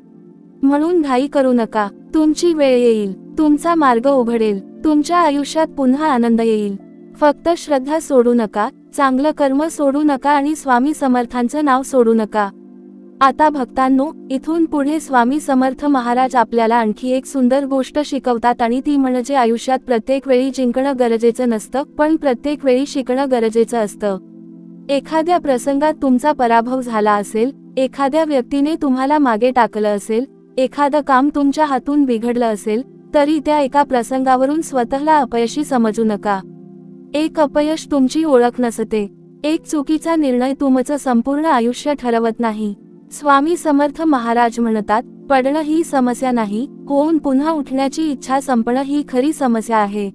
म्हणून घाई करू नका. तुमची वेळ येईल, तुमचा मार्ग उघडेल, तुमच्या आयुष्यात पुन्हा आनंद येईल. फक्त श्रद्धा सोडू नका, चांगलं कर्म सोडू नका आणि स्वामी समर्थांचं नाव सोडू नका. आता भक्तांनो, इथून पुढे स्वामी समर्थ महाराज आपल्याला आणखी एक सुंदर गोष्ट शिकवतात आणि ती म्हणजे आयुष्यात प्रत्येक वेळी जिंकणं गरजेचं नसतं, पण प्रत्येक वेळी शिकणं गरजेचं असतं. एखाद्या प्रसंगात तुमचा पराभव झाला असेल, एखाद्या व्यक्तीने तुम्हाला मागे टाकलं असेल, एखादं काम तुमच्या हातून बिघडलं असेल, तरी त्या एका प्रसंगावरून स्वतःला अपयशी समजू नका. एक अपयश तुमची ओळख नसते. एक चुकीचा निर्णय तुमचं संपूर्ण आयुष्य ठरवत नाही. स्वामी समर्थ महाराज म्हणतात, पडणं ही समस्या नाही, होऊन पुन्हा उठण्याची इच्छा संपणं ही खरी समस्या आहे.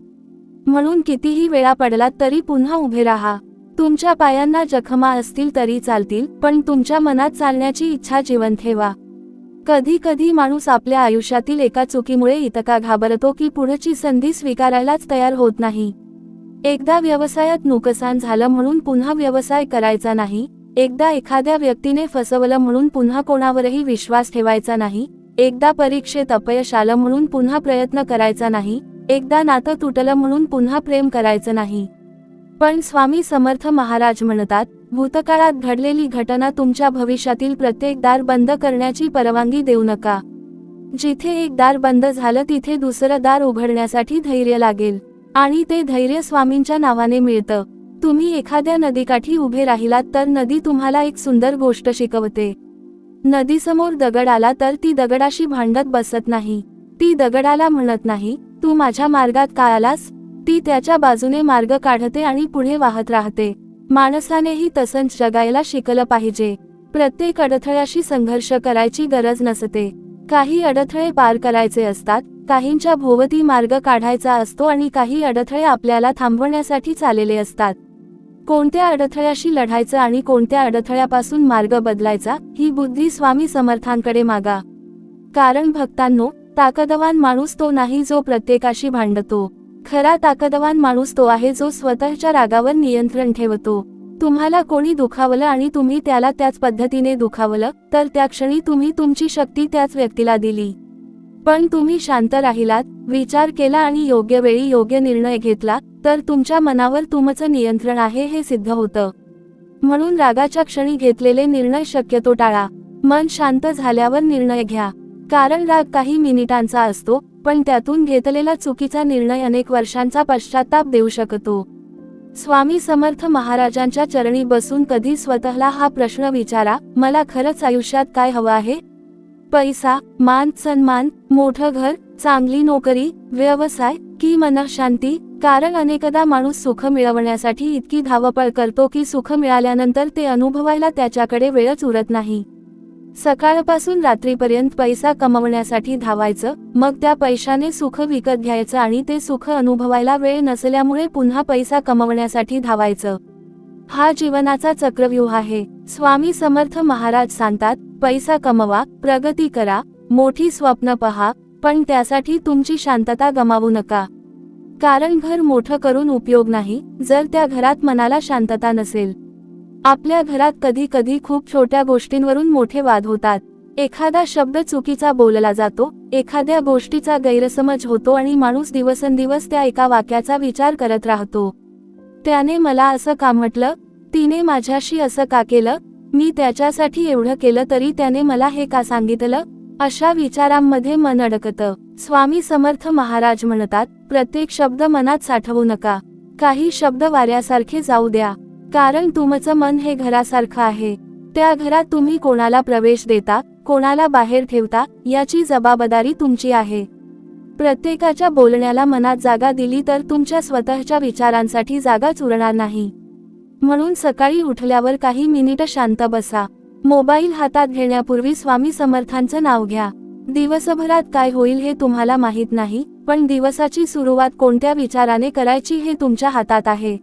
म्हणून कितीही वेळा पडलात तरी पुन्हा उभे राहा. तुमच्या पायांना जखमा असतील तरी चालतील, पण तुमच्या मनात चालण्याची इच्छा जिवंत ठेवा. कधी कधी माणूस आपल्या आयुष्यातील एका चुकीमुळे इतका घाबरतो की पुढची संधी स्वीकारायलाच तयार होत नाही. एकदा व्यवसायात नुकसान झालं म्हणून पुन्हा व्यवसाय करायचा नाही. एकदा एखाद्या व्यक्तीने फसवलं म्हणून पुन्हा कोणावरही विश्वास ठेवायचा नाही. एकदा परीक्षेत अपयश आलं म्हणून पुन्हा प्रयत्न करायचा नाही. एकदा नातं तुटलं म्हणून पुन्हा प्रेम करायचं नाही. पण स्वामी समर्थ महाराज म्हणतात, भूतकाळात घडलेली घटना तुमच्या भविष्यातील प्रत्येक दार बंद करण्याची परवानगी देऊ नका. जिथे एक दार बंद झालं तिथे दुसरं दार उघडण्यासाठी धैर्य लागेल, आणि ते धैर्य स्वामींच्या नावाने मिळतं. तुम्ही एखाद्या नदीकाठी उभे राहिलात तर नदी तुम्हाला एक सुंदर गोष्ट शिकवते. नदीसमोर दगड आला तर ती दगडाशी भांडत बसत नाही. ती दगडाला म्हणत नाही, तू माझ्या मार्गात का आलास. ती त्याच्या बाजूने मार्ग काढते आणि पुढे वाहत राहते. माणसानेही तसंच जगायला शिकलं पाहिजे. प्रत्येक अडथळ्याशी संघर्ष करायची गरज नसते. काही अडथळे पार करायचे असतात, काहींच्या भोवती मार्ग काढायचा असतो आणि काही अडथळे आपल्याला थांबवण्यासाठी चाललेले असतात. कोणत्या अडथळ्याशी लढायचं आणि कोणत्या अडथळ्यापासून मार्ग बदलायचा, ही बुद्धी स्वामी समर्थांकडे मागा. कारण भक्तांनो, ताकदवान माणूस तो नाही जो प्रत्येकाशी भांडतो. खरा ताकदवान माणूस तो आहे जो स्वतःच्या रागावर नियंत्रण ठेवतो. तुम्हाला कोणी दुखावलं आणि तुम्ही त्याला त्याच पद्धतीने दुखावलं, तर त्या क्षणी तुम्ही तुमची शक्ती त्याच व्यक्तीला दिली. पण तुम्ही शांत राहिलात, विचार केला आणि योग्य वेळी योग्य निर्णय घेतला, तर तुमच्या मनावर तुमचं नियंत्रण आहे हे सिद्ध होतं. म्हणून रागाच्या क्षणी घेतलेले निर्णय शक्यतो टाळा. मन शांत झाल्यावर निर्णय घ्या. कारण राग काही मिनिटांचा असतो, पण त्यातून घेतलेला चुकीचा निर्णय अनेक वर्षांचा पश्चाताप देऊ शकतो. स्वामी समर्थ महाराजांच्या चरणी बसून कधी स्वतःला हा प्रश्न विचारा, मला खरंच आयुष्यात काय हवं आहे. पैसा, मान सन्मान, मोठं घर, चांगली नोकरी, व्यवसाय की मनःशांती. कारण अनेकदा माणूस सुख मिळवण्यासाठी इतकी धावपळ करतो की सुख मिळाल्यानंतर ते अनुभवायला त्याच्याकडे वेळच उरत नाही. सकाळपासून रात्रीपर्यंत पैसा कमवण्यासाठी धावायचं, मग त्या पैशाने सुख विकत घ्यायचं आणि ते सुख अनुभवायला वेळ नसल्यामुळे पुन्हा पैसा कमवण्यासाठी धावायचं. हा जीवनाचा चक्रव्यूह आहे. स्वामी समर्थ महाराज सांगतात, पैसा कमवा, प्रगती करा, मोठी स्वप्न पहा, पण त्यासाठी तुमची शांतता गमावू नका. कारण घर मोठं करून उपयोग नाही जर त्या घरात मनाला शांतता नसेल. आपल्या घरात कधी कधी खूप छोट्या गोष्टींवरून मोठे वाद होतात. एखादा शब्द चुकीचा बोलला जातो, एखाद्या गोष्टीचा गैरसमज होतो आणि माणूस दिवसेंदिवस त्या एका वाक्याचा विचार करत राहतो. त्याने मला असं का म्हटलं, तिने माझ्याशी असं का केलं, मी त्याच्यासाठी एवढं केलं तरी त्याने मला हे का सांगितलं. अशा विचारांमध्ये मन अडकतं. स्वामी समर्थ महाराज म्हणतात, प्रत्येक शब्द मनात साठवू नका. काही शब्द वाऱ्यासारखे जाऊ द्या. कारण तुमचं मन हे घरासारखं आहे. त्या घरात तुम्ही कोणाला प्रवेश देता, कोणाला बाहेर ठेवता, याची जबाबदारी तुमची आहे. प्रत्येकाच्या बोलण्याला मनात जागा दिली तर तुमच्या स्वतःच्या विचारांसाठी जागाच उरणार नाही. म्हणून सकाळी उठल्यावर काही मिनिटं शांत बसा. मोबाईल हातात घेण्यापूर्वी स्वामी समर्थांचं नाव घ्या. दिवसभरात काय होईल हे तुम्हाला माहीत नाही, पण दिवसाची सुरुवात कोणत्या विचाराने करायची हे तुमच्या हातात आहे.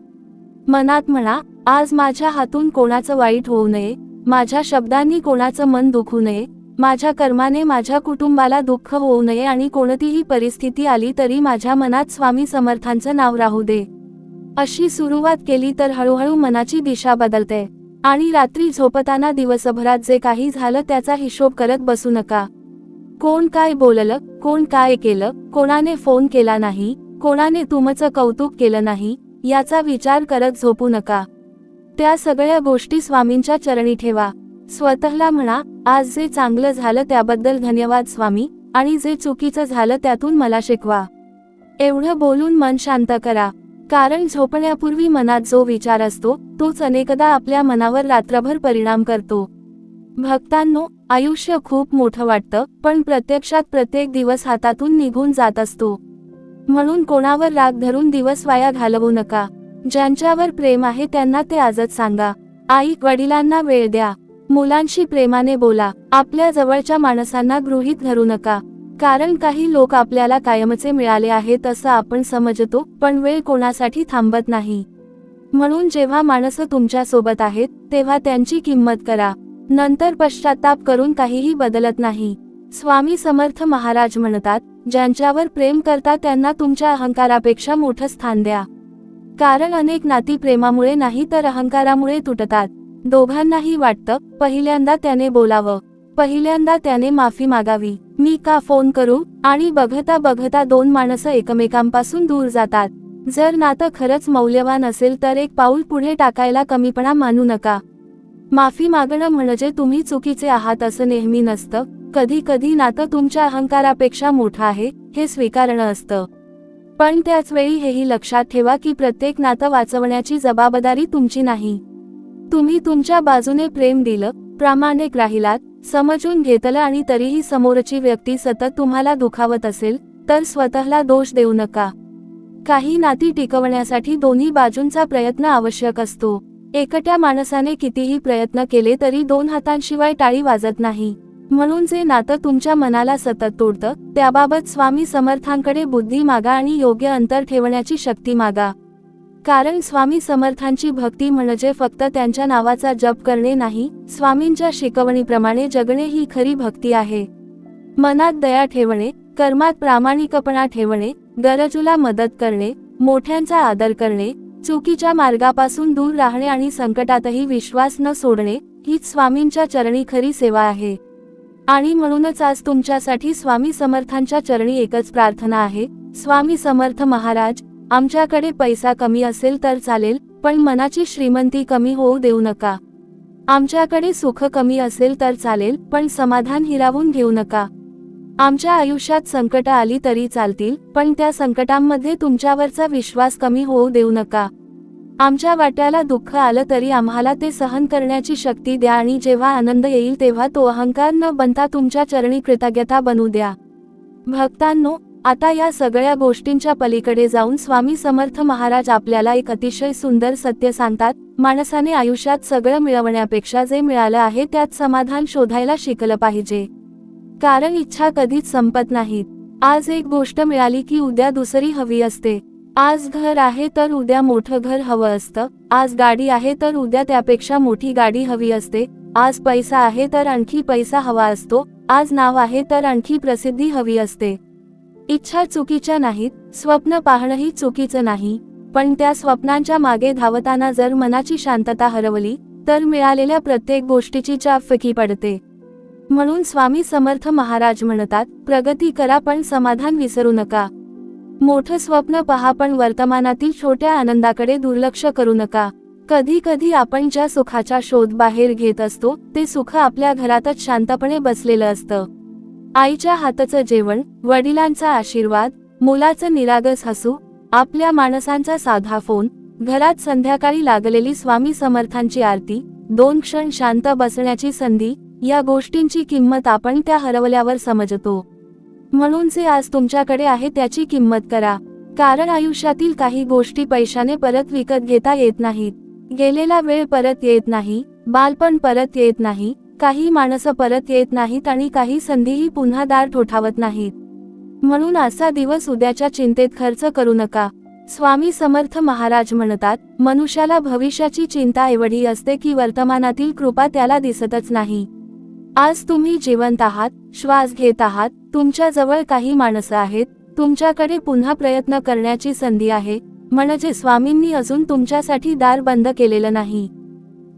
मनात म्हणा, आज माझ्या हातून कोणाचं वाईट होऊ नये, माझ्या शब्दांनी कोणाचं मन दुखू नये, माझ्या कर्माने माझ्या कुटुंबाला दुःख होऊ नये आणि कोणतीही परिस्थिती आली तरी माझ्या मनात स्वामी समर्थांचं नाव राहू दे. अशी सुरुवात केली तर हळूहळू मनाची दिशा बदलते. आणि रात्री झोपताना दिवसभरात जे काही झालं त्याचा हिशोब करत बसू नका. कोण काय बोललं, कोण काय केलं, कोणाने फोन केला नाही, कोणाने तुमचं कौतुक केलं नाही, याचा विचार करत झोपू नका. त्या सगळ्या गोष्टी स्वामींच्या चरणी ठेवा. स्वतःला म्हणा, आज जे चांगलं झालं त्याबद्दल धन्यवाद स्वामी, आणि जे चुकीचं झालं त्यातून मला शिकवा. एवढं बोलून मन शांत करा. कारण झोपण्यापूर्वी मनात जो विचार असतो तोच अनेकदा आपल्या मनावर रात्रभर परिणाम करतो. भक्तांनो, आयुष्य खूप मोठं वाटतं, पण प्रत्यक्षात प्रत्येक दिवस हातातून निघून जात असतो. म्हणून कोणावर राग धरून दिवस वाया घालवू नका. ज्यांच्यावर प्रेम आहे त्यांना ते आजच सांगा. आई वडिलांना वेळ द्या. मुलांशी प्रेमाने बोला. आपल्या जवळच्या माणसांना गृहीत धरू नका. कारण काही लोक आपल्याला कायमचे मिळाले आहेत असं आपण समजतो, पण वेळ कोणासाठी थांबत नाही. म्हणून जेव्हा माणसं तुमच्या सोबत आहेत तेव्हा त्यांची किंमत करा. नंतर पश्चाताप करून काहीही बदलत नाही. स्वामी समर्थ महाराज म्हणतात, ज्यांच्यावर प्रेम करता त्यांना तुमच्या अहंकारापेक्षा मोठं स्थान द्या. कारण अनेक नाती प्रेमामुळे नाही तर अहंकारामुळे तुटतात. दोघांनाही वाटतं पहिल्यांदा त्याने बोलावं, पहिल्यांदा त्याने माफी मागावी, मी का फोन करू, आणि बघता बघता दोन माणसं एकमेकांपासून दूर जातात. जर नातं खरंच मौल्यवान असेल तर एक पाऊल पुढे टाकायला कमीपणा मानू नका. माफी मागणं म्हणजे तुम्ही चुकीचे आहात असं नेहमी नसतं. कधी कधी नातं तुमच्या अहंकारापेक्षा मोठं आहे हे स्वीकारणं असतं. पण त्याच वेळी हेही लक्षात ठेवा की प्रत्येक नातं वाचवण्याची जबाबदारी तुमची नाही. तुम्ही तुमच्या बाजूने प्रेम दिलं, प्रामाणिक राहिलात, समजून घेतलं आणि तरीही समोरची व्यक्ती सतत तुम्हाला दुखावत असेल तर स्वतःला दोष देऊ नका. काही नाती टिकवण्यासाठी दोन्ही बाजूंचा प्रयत्न आवश्यक असतो. एकट्या माणसाने कितीही प्रयत्न केले तरी दोन हातांशिवाय टाळी वाजत नाही. म्हणून जे नातं तुमच्या मनाला सतत तोडतं त्याबाबत स्वामी समर्थांकडे बुद्धी मागा आणि योग्य अंतर ठेवण्याची शक्ती मागा. कारण स्वामी समर्थांची भक्ती म्हणजे फक्त त्यांच्या नावाचा जप करणे नाही, स्वामींच्या शिकवणीप्रमाणे जगणे ही खरी भक्ती आहे. मनात दया ठेवणे, कर्मात प्रामाणिकपणा ठेवणे, गरजूला मदत करणे, मोठ्यांचा आदर करणे, चुकीच्या मार्गापासून दूर राहणे आणि संकटातही विश्वास न सोडणे हीच स्वामींच्या चरणी खरी सेवा आहे. आणि म्हणूनच आज तुमच्यासाठी स्वामी समर्थांच्या चरणी एकच प्रार्थना आहे, स्वामी समर्थ महाराज, आमच्याकडे पैसा कमी असेल तर चालेल, पण मनाची श्रीमंती कमी होऊ देऊ नका. आमच्याकडे सुख कमी असेल तर चालेल, पण समाधान हिरावून घेऊ नका. आमच्या आयुष्यात संकट आली तरी चालतील, पण त्या संकटांमध्ये तुमच्यावरचा विश्वास कमी होऊ देऊ नका. आमच्या वाट्याला दुःख आलं तरी आम्हाला ते सहन करण्याची शक्ती द्या आणि जेव्हा आनंद येईल तेव्हा तो अहंकार न बनता तुमच्या चरणी कृतज्ञता बनू द्या. भक्तांनो, आता या सगळ्या गोष्टींच्या पलीकडे जाऊन स्वामी समर्थ महाराज आपल्याला एक अतिशय सुंदर सत्य सांगतात. माणसाने आयुष्यात सगळं मिळवण्यापेक्षा जे मिळालं आहे त्यात समाधान शोधायला शिकलं पाहिजे. कारण इच्छा कधीच संपत नाहीत. आज एक गोष्ट मिळाली की उद्या दुसरी हवी असते. आज घर आहे तर उद्या मोठं घर हवं असतं. आज गाडी आहे तर उद्या त्यापेक्षा मोठी गाडी हवी असते. आज पैसा आहे तर आणखी पैसा हवा असतो. आज नाव आहे तर आणखी प्रसिद्धी हवी असते. इच्छा चुकीच्या नाहीत, स्वप्न पाहणंही चुकीचं नाही, पण त्या स्वप्नांच्या मागे धावताना जर मनाची शांतता हरवली तर मिळालेल्या प्रत्येक गोष्टीची चाप फिकी पडते. म्हणून स्वामी समर्थ महाराज म्हणतात, प्रगती करा पण समाधान विसरू नका. मोठं स्वप्न पहा पण वर्तमानातील छोट्या आनंदाकडे दुर्लक्ष करू नका. कधी कधी आपण ज्या सुखाचा शोध बाहेर घेत असतो ते सुख आपल्या घरातच शांतपणे बसलेलं असतं. आईच्या हातचं जेवण, वडिलांचा आशीर्वाद, मुलाचं निरागस हसू, आपल्या माणसांचा साधा फोन, घरात संध्याकाळी लागलेली स्वामी समर्थांची आरती, 2 क्षण शांत बसण्याची संधी, या गोष्टींची किंमत आपण त्या हरवल्यावर समजतो. म्हणून जे आज तुमच्याकडे आहे त्याची किंमत करा. कारण आयुष्यातील काही गोष्टी पैशाने परत विकत घेता येत नाहीत. गेलेला वेळ परत येत नाही, बालपण परत येत नाही, काही माणसं परत येत नाहीत आणि काही संधीही पुन्हा दार ठोठावत नाहीत. म्हणून असा दिवस उद्याच्या चिंतेत खर्च करू नका. स्वामी समर्थ महाराज म्हणतात, मनुष्याला भविष्याची चिंता एवढी असते की वर्तमानातील कृपा त्याला दिसतच नाही. आज तुम्ही जिवंत आहात, श्वास घेत आहात, तुमच्या जवळ काही माणसं आहेत, तुमच्याकडे पुन्हा प्रयत्न करण्याची संधी आहे, म्हणजे स्वामींनी अजून तुमच्यासाठी दार बंद केलेलं नाही.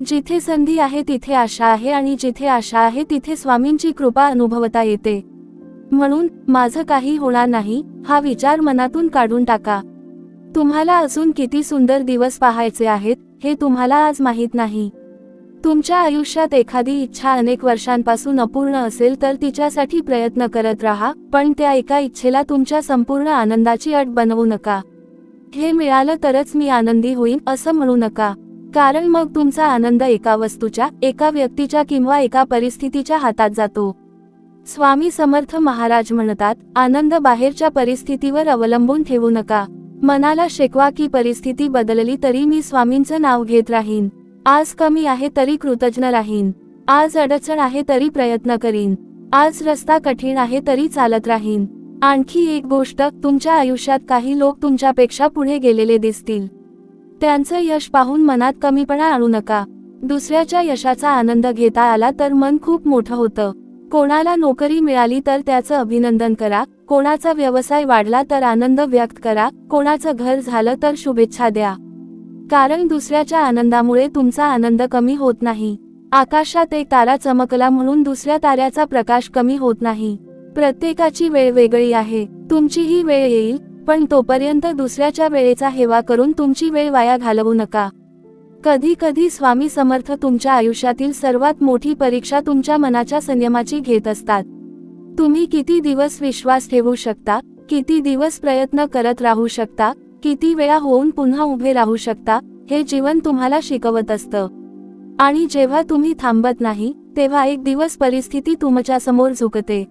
जिथे संधी आहे तिथे आशा आहे आणि जिथे आशा आहे तिथे स्वामींची कृपा अनुभवता येते. म्हणून माझं काही होणार नाही हा विचार मनातून काढून टाका. तुम्हाला अजून किती सुंदर दिवस पाहायचे आहेत हे तुम्हाला आज माहीत नाही. तुमच्या आयुष्यात एखादी इच्छा अनेक वर्षांपासून अपूर्ण असेल तर तिच्यासाठी प्रयत्न करत राहा, पण त्या एका इच्छेला तुमच्या संपूर्ण आनंदाची अट बनवू नका. हे मिळालं तरच मी आनंदी होईन असं म्हणू नका, कारण मग तुमचा आनंद एका वस्तूच्या, एका व्यक्तीच्या किंवा एका परिस्थितीच्या हातात जातो. स्वामी समर्थ महाराज म्हणतात, आनंद बाहेरच्या परिस्थितीवर अवलंबून ठेवू नका. मनाला शिकवा की परिस्थिती बदलली तरी मी स्वामींचं नाव घेत राहीन. आज कमी आहे तरी कृतज्ञ राहीन. आज अडचण आहे तरी प्रयत्न करीन. आज रस्ता कठीण आहे तरी चालत राहीन. आणखी एक गोष्ट, तुमच्या आयुष्यात काही लोक तुमच्यापेक्षा पुढे गेलेले दिसतील. त्यांचं यश पाहून मनात कमीपणा आणू नका. दुसऱ्याच्या यशाचा आनंद घेता आला तर मन खूप मोठं होतं. कोणाला नोकरी मिळाली तर त्याचं अभिनंदन करा, कोणाचा व्यवसाय वाढला तर आनंद व्यक्त करा, कोणाचं घर झालं तर शुभेच्छा द्या. कारण दुसऱ्याच्या आनंदामुळे तुमचा आनंद कमी होत नाही. आकाशात एक तारा चमकला म्हणून दुसऱ्या ताऱ्याचा प्रकाश कमी होत नाही. प्रत्येकाची वेळ वेगळी आहे. तुमचीही वेळ येईल, पण तोपर्यंत दुसऱ्याच्या वेळेचा हेवा करून तुमची वेळ वाया घालवू नका. कधी कधी स्वामी समर्थ तुमच्या आयुष्यातील सर्वात मोठी परीक्षा तुमच्या मनाच्या संयमाची घेत असतात. तुम्ही किती दिवस विश्वास ठेवू शकता, किती दिवस प्रयत्न करत राहू शकता, किती वेळा होऊन पुन्हा उभे राहू शकता, हे जीवन तुम्हाला शिकवत असतं. आणि जेव्हा तुम्ही थांबत नाही तेव्हा एक दिवस परिस्थिती तुमच्या समोर झुकते.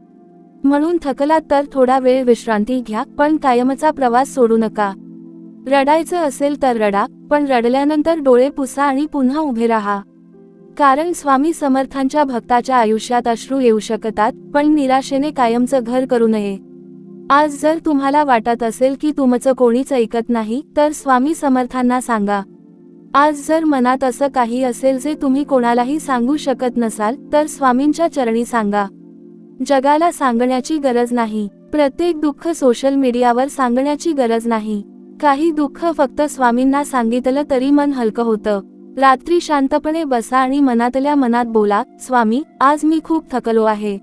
म्हणून थकलात तर थोडा वेळ विश्रांती घ्या, पण कायमचा प्रवास सोडू नका. रडायचं असेल तर रडा, पण रडल्यानंतर डोळे पुसा आणि पुन्हा उभे राहा. कारण स्वामी समर्थांच्या भक्ताच्या आयुष्यात अश्रू येऊ शकतात, पण निराशेने कायमचं घर करू नये. आज जर तुम्हाला वाटत असेल की तुमचं कोणीच ऐकत नाही तर स्वामी समर्थांना सांगा. आज जर मनात असं काही असेल जे तुम्ही कोणालाही सांगू शकत नसाल तर स्वामींच्या चरणी सांगा. जगाला सांगण्याची गरज नाही. प्रत्येक दुःख सोशल मीडियावर सांगण्याची गरज नाही. काही दुःख फक्त स्वामींना सांगितलं तरी मन हलकं होतं. रात्री शांतपणे बसा आणि मनातल्या मनात बोला, स्वामी, आज मी खूप थकलो आहे.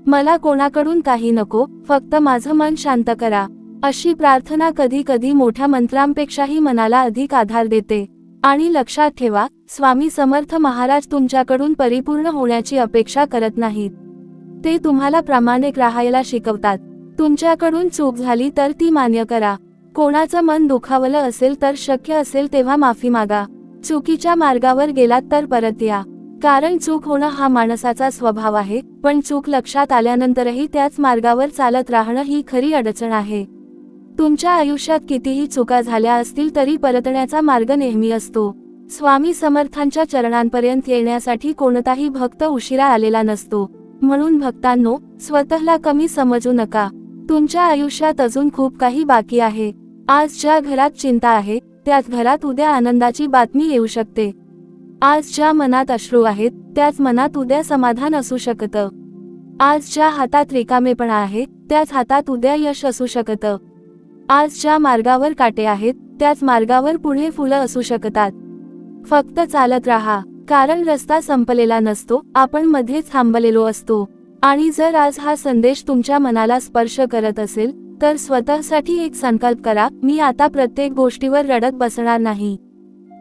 मला कोणाकडून काही नको, फक्त माझं मन शांत करा. अशी प्रार्थना कधी कधी मोठ्या मंत्रांपेक्षाही मनाला अधिक आधार देते. आणि लक्षात ठेवा, स्वामी समर्थ महाराज तुमच्याकडून परिपूर्ण होण्याची अपेक्षा करत नाहीत. ते तुम्हाला प्रामाणिक राहायला शिकवतात. तुमच्याकडून चूक झाली तर ती मान्य करा. कोणाचं मन दुखावलं असेल तर शक्य असेल तेव्हा माफी मागा. चुकीच्या मार्गावर गेलात तर परत या. कारण चूक होणं हा माणसाचा स्वभाव आहे, पण चूक लक्षात आल्यानंतरही त्याच मार्गावर चालत राहणं ही खरी अडचण आहे. तुमच्या आयुष्यात कितीही चुका झाल्या असतील तरी परतण्याचा मार्ग नेहमी असतो. स्वामी समर्थांच्या चरणांपर्यंत येण्यासाठी कोणताही भक्त उशिरा आलेला नसतो. म्हणून भक्तांनो, स्वतःला कमी समजू नका. तुमच्या आयुष्यात अजून खूप काही बाकी आहे. आज ज्या घरात चिंता आहे त्याच घरात उद्या आनंदाची बातमी येऊ शकते. आज ज्या मनात अश्रू आहेत त्याच मनात उद्या समाधान असू शकतं. आज ज्या हातात रिकामेपणा आहे त्याच हातात उद्या यश असू शकतं. आज ज्या मार्गावर काटे आहेत त्याच मार्गावर पुढे फुलं असू शकतात. फक्त चालत राहा, कारण रस्ता संपलेला नसतो, आपण मध्येच थांबलेलो असतो. आणि जर आज हा संदेश तुमच्या मनाला स्पर्श करत असेल तर स्वतःसाठी एक संकल्प करा, मी आता प्रत्येक गोष्टीवर रडत बसणार नाही.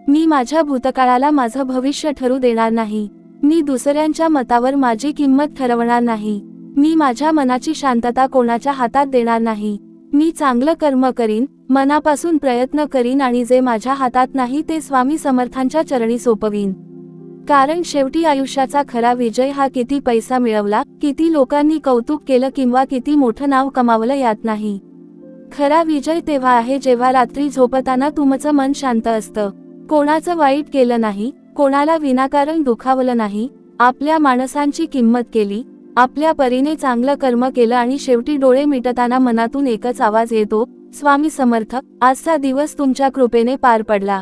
मी माझ्या भूतकाळाला माझं भविष्य ठरू देणार नाही. मी दुसऱ्यांच्या मतावर माझी किंमत ठरवणार नाही. मी माझ्या मनाची शांतता कोणाच्या हातात देणार नाही. मी चांगलं कर्म करीन, मनापासून प्रयत्न करीन आणि जे माझ्या हातात नाही ते स्वामी समर्थांच्या चरणी सोपवीन. कारण शेवटी आयुष्याचा खरा विजय हा किती पैसा मिळवला, किती लोकांनी कौतुक केलं किंवा किती मोठं नाव कमावलं यात नाही. खरा विजय तेव्हा आहे जेव्हा रात्री झोपताना तुमचं मन शांत असतं. कोणाचं वाईट केलं नाही, कोणाला विनाकारण दुखावलं नाही, आपल्या माणसांची किंमत केली, आपल्या परीने चांगलं कर्म केलं आणि शेवटी डोळे मिटताना मनातून एकच आवाज येतो, स्वामी समर्थ, आजचा दिवस तुमच्या कृपेने पार पडला.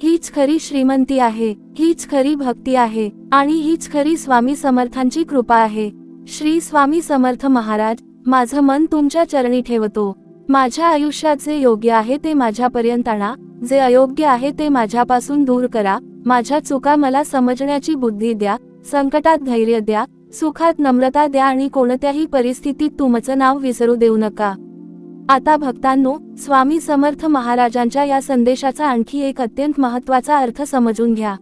हीच खरी श्रीमंती आहे, हीच खरी भक्ती आहे आणि हीच खरी स्वामी समर्थांची कृपा आहे. श्री स्वामी समर्थ महाराज, माझं मन तुमच्या चरणी ठेवतो. माझ्या आयुष्यात जे योग्य आहे ते माझ्यापर्यंत आणा, जे अयोग्य आहे ते माझ्यापासून दूर करा. माझ्या चुका मला समजण्याची बुद्धी द्या, संकटात धैर्य द्या, सुखात नम्रता द्या आणि कोणत्याही परिस्थितीत तुमचं नाव विसरू देऊ नका. आता भक्तांनो, स्वामी समर्थ महाराजांच्या या संदेशाचा आणखी एक अत्यंत महत्त्वाचा अर्थ समजून घ्या.